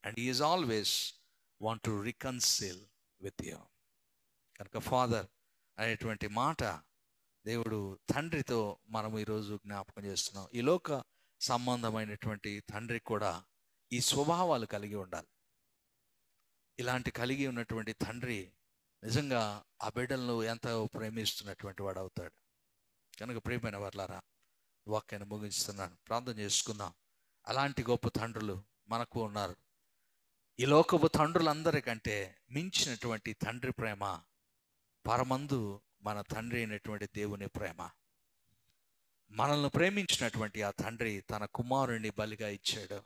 and he is always want to రికన్సిల్ with you. కనుక father అనేటువంటి మాట దేవుడు తండ్రితో మనం ఈరోజు జ్ఞాపకం చేస్తున్నాం. ఈ లోక సంబంధమైనటువంటి తండ్రి కూడా ఈ స్వభావాలు కలిగి ఉండాలి. ఇలాంటి కలిగి ఉన్నటువంటి తండ్రి నిజంగా ఆ బిడ్డలను ఎంతో ప్రేమిస్తున్నటువంటి వాడు అవుతాడు. కనుక ప్రియమైన వారలారా, వాక్యాన్ని ముగిస్తున్నాను, ప్రార్థన చేసుకుందాం. అలాంటి గొప్ప తండ్రులు మనకు ఉన్నారు. ఈ లోకపు తండ్రులందరికంటే మించినటువంటి తండ్రి ప్రేమ పరమందు మన తండ్రి అయినటువంటి దేవుని ప్రేమ. మనల్ని ప్రేమించినటువంటి ఆ తండ్రి తన కుమారుణ్ణి బలిగా ఇచ్చాడు.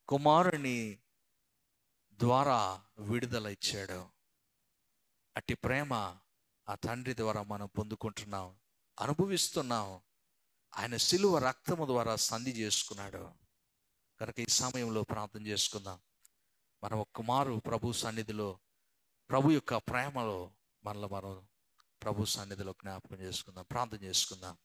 కుమారుని ద్వారా విడుదల ఇచ్చాడు. అట్టి ప్రేమ ఆ తండ్రి ద్వారా మనం పొందుకుంటున్నాం, అనుభవిస్తున్నాం. ఆయన శిలువ రక్తము ద్వారా సంధి చేసుకున్నాడు. కనుక ఈ సమయంలో ప్రార్థన చేసుకుందాం. మనం కుమారు ప్రభు సన్నిధిలో, ప్రభు యొక్క ప్రేమలో మనలో మనం ప్రభు సన్నిధిలో జ్ఞాపకం చేసుకుందాం, ప్రార్థన చేసుకుందాం.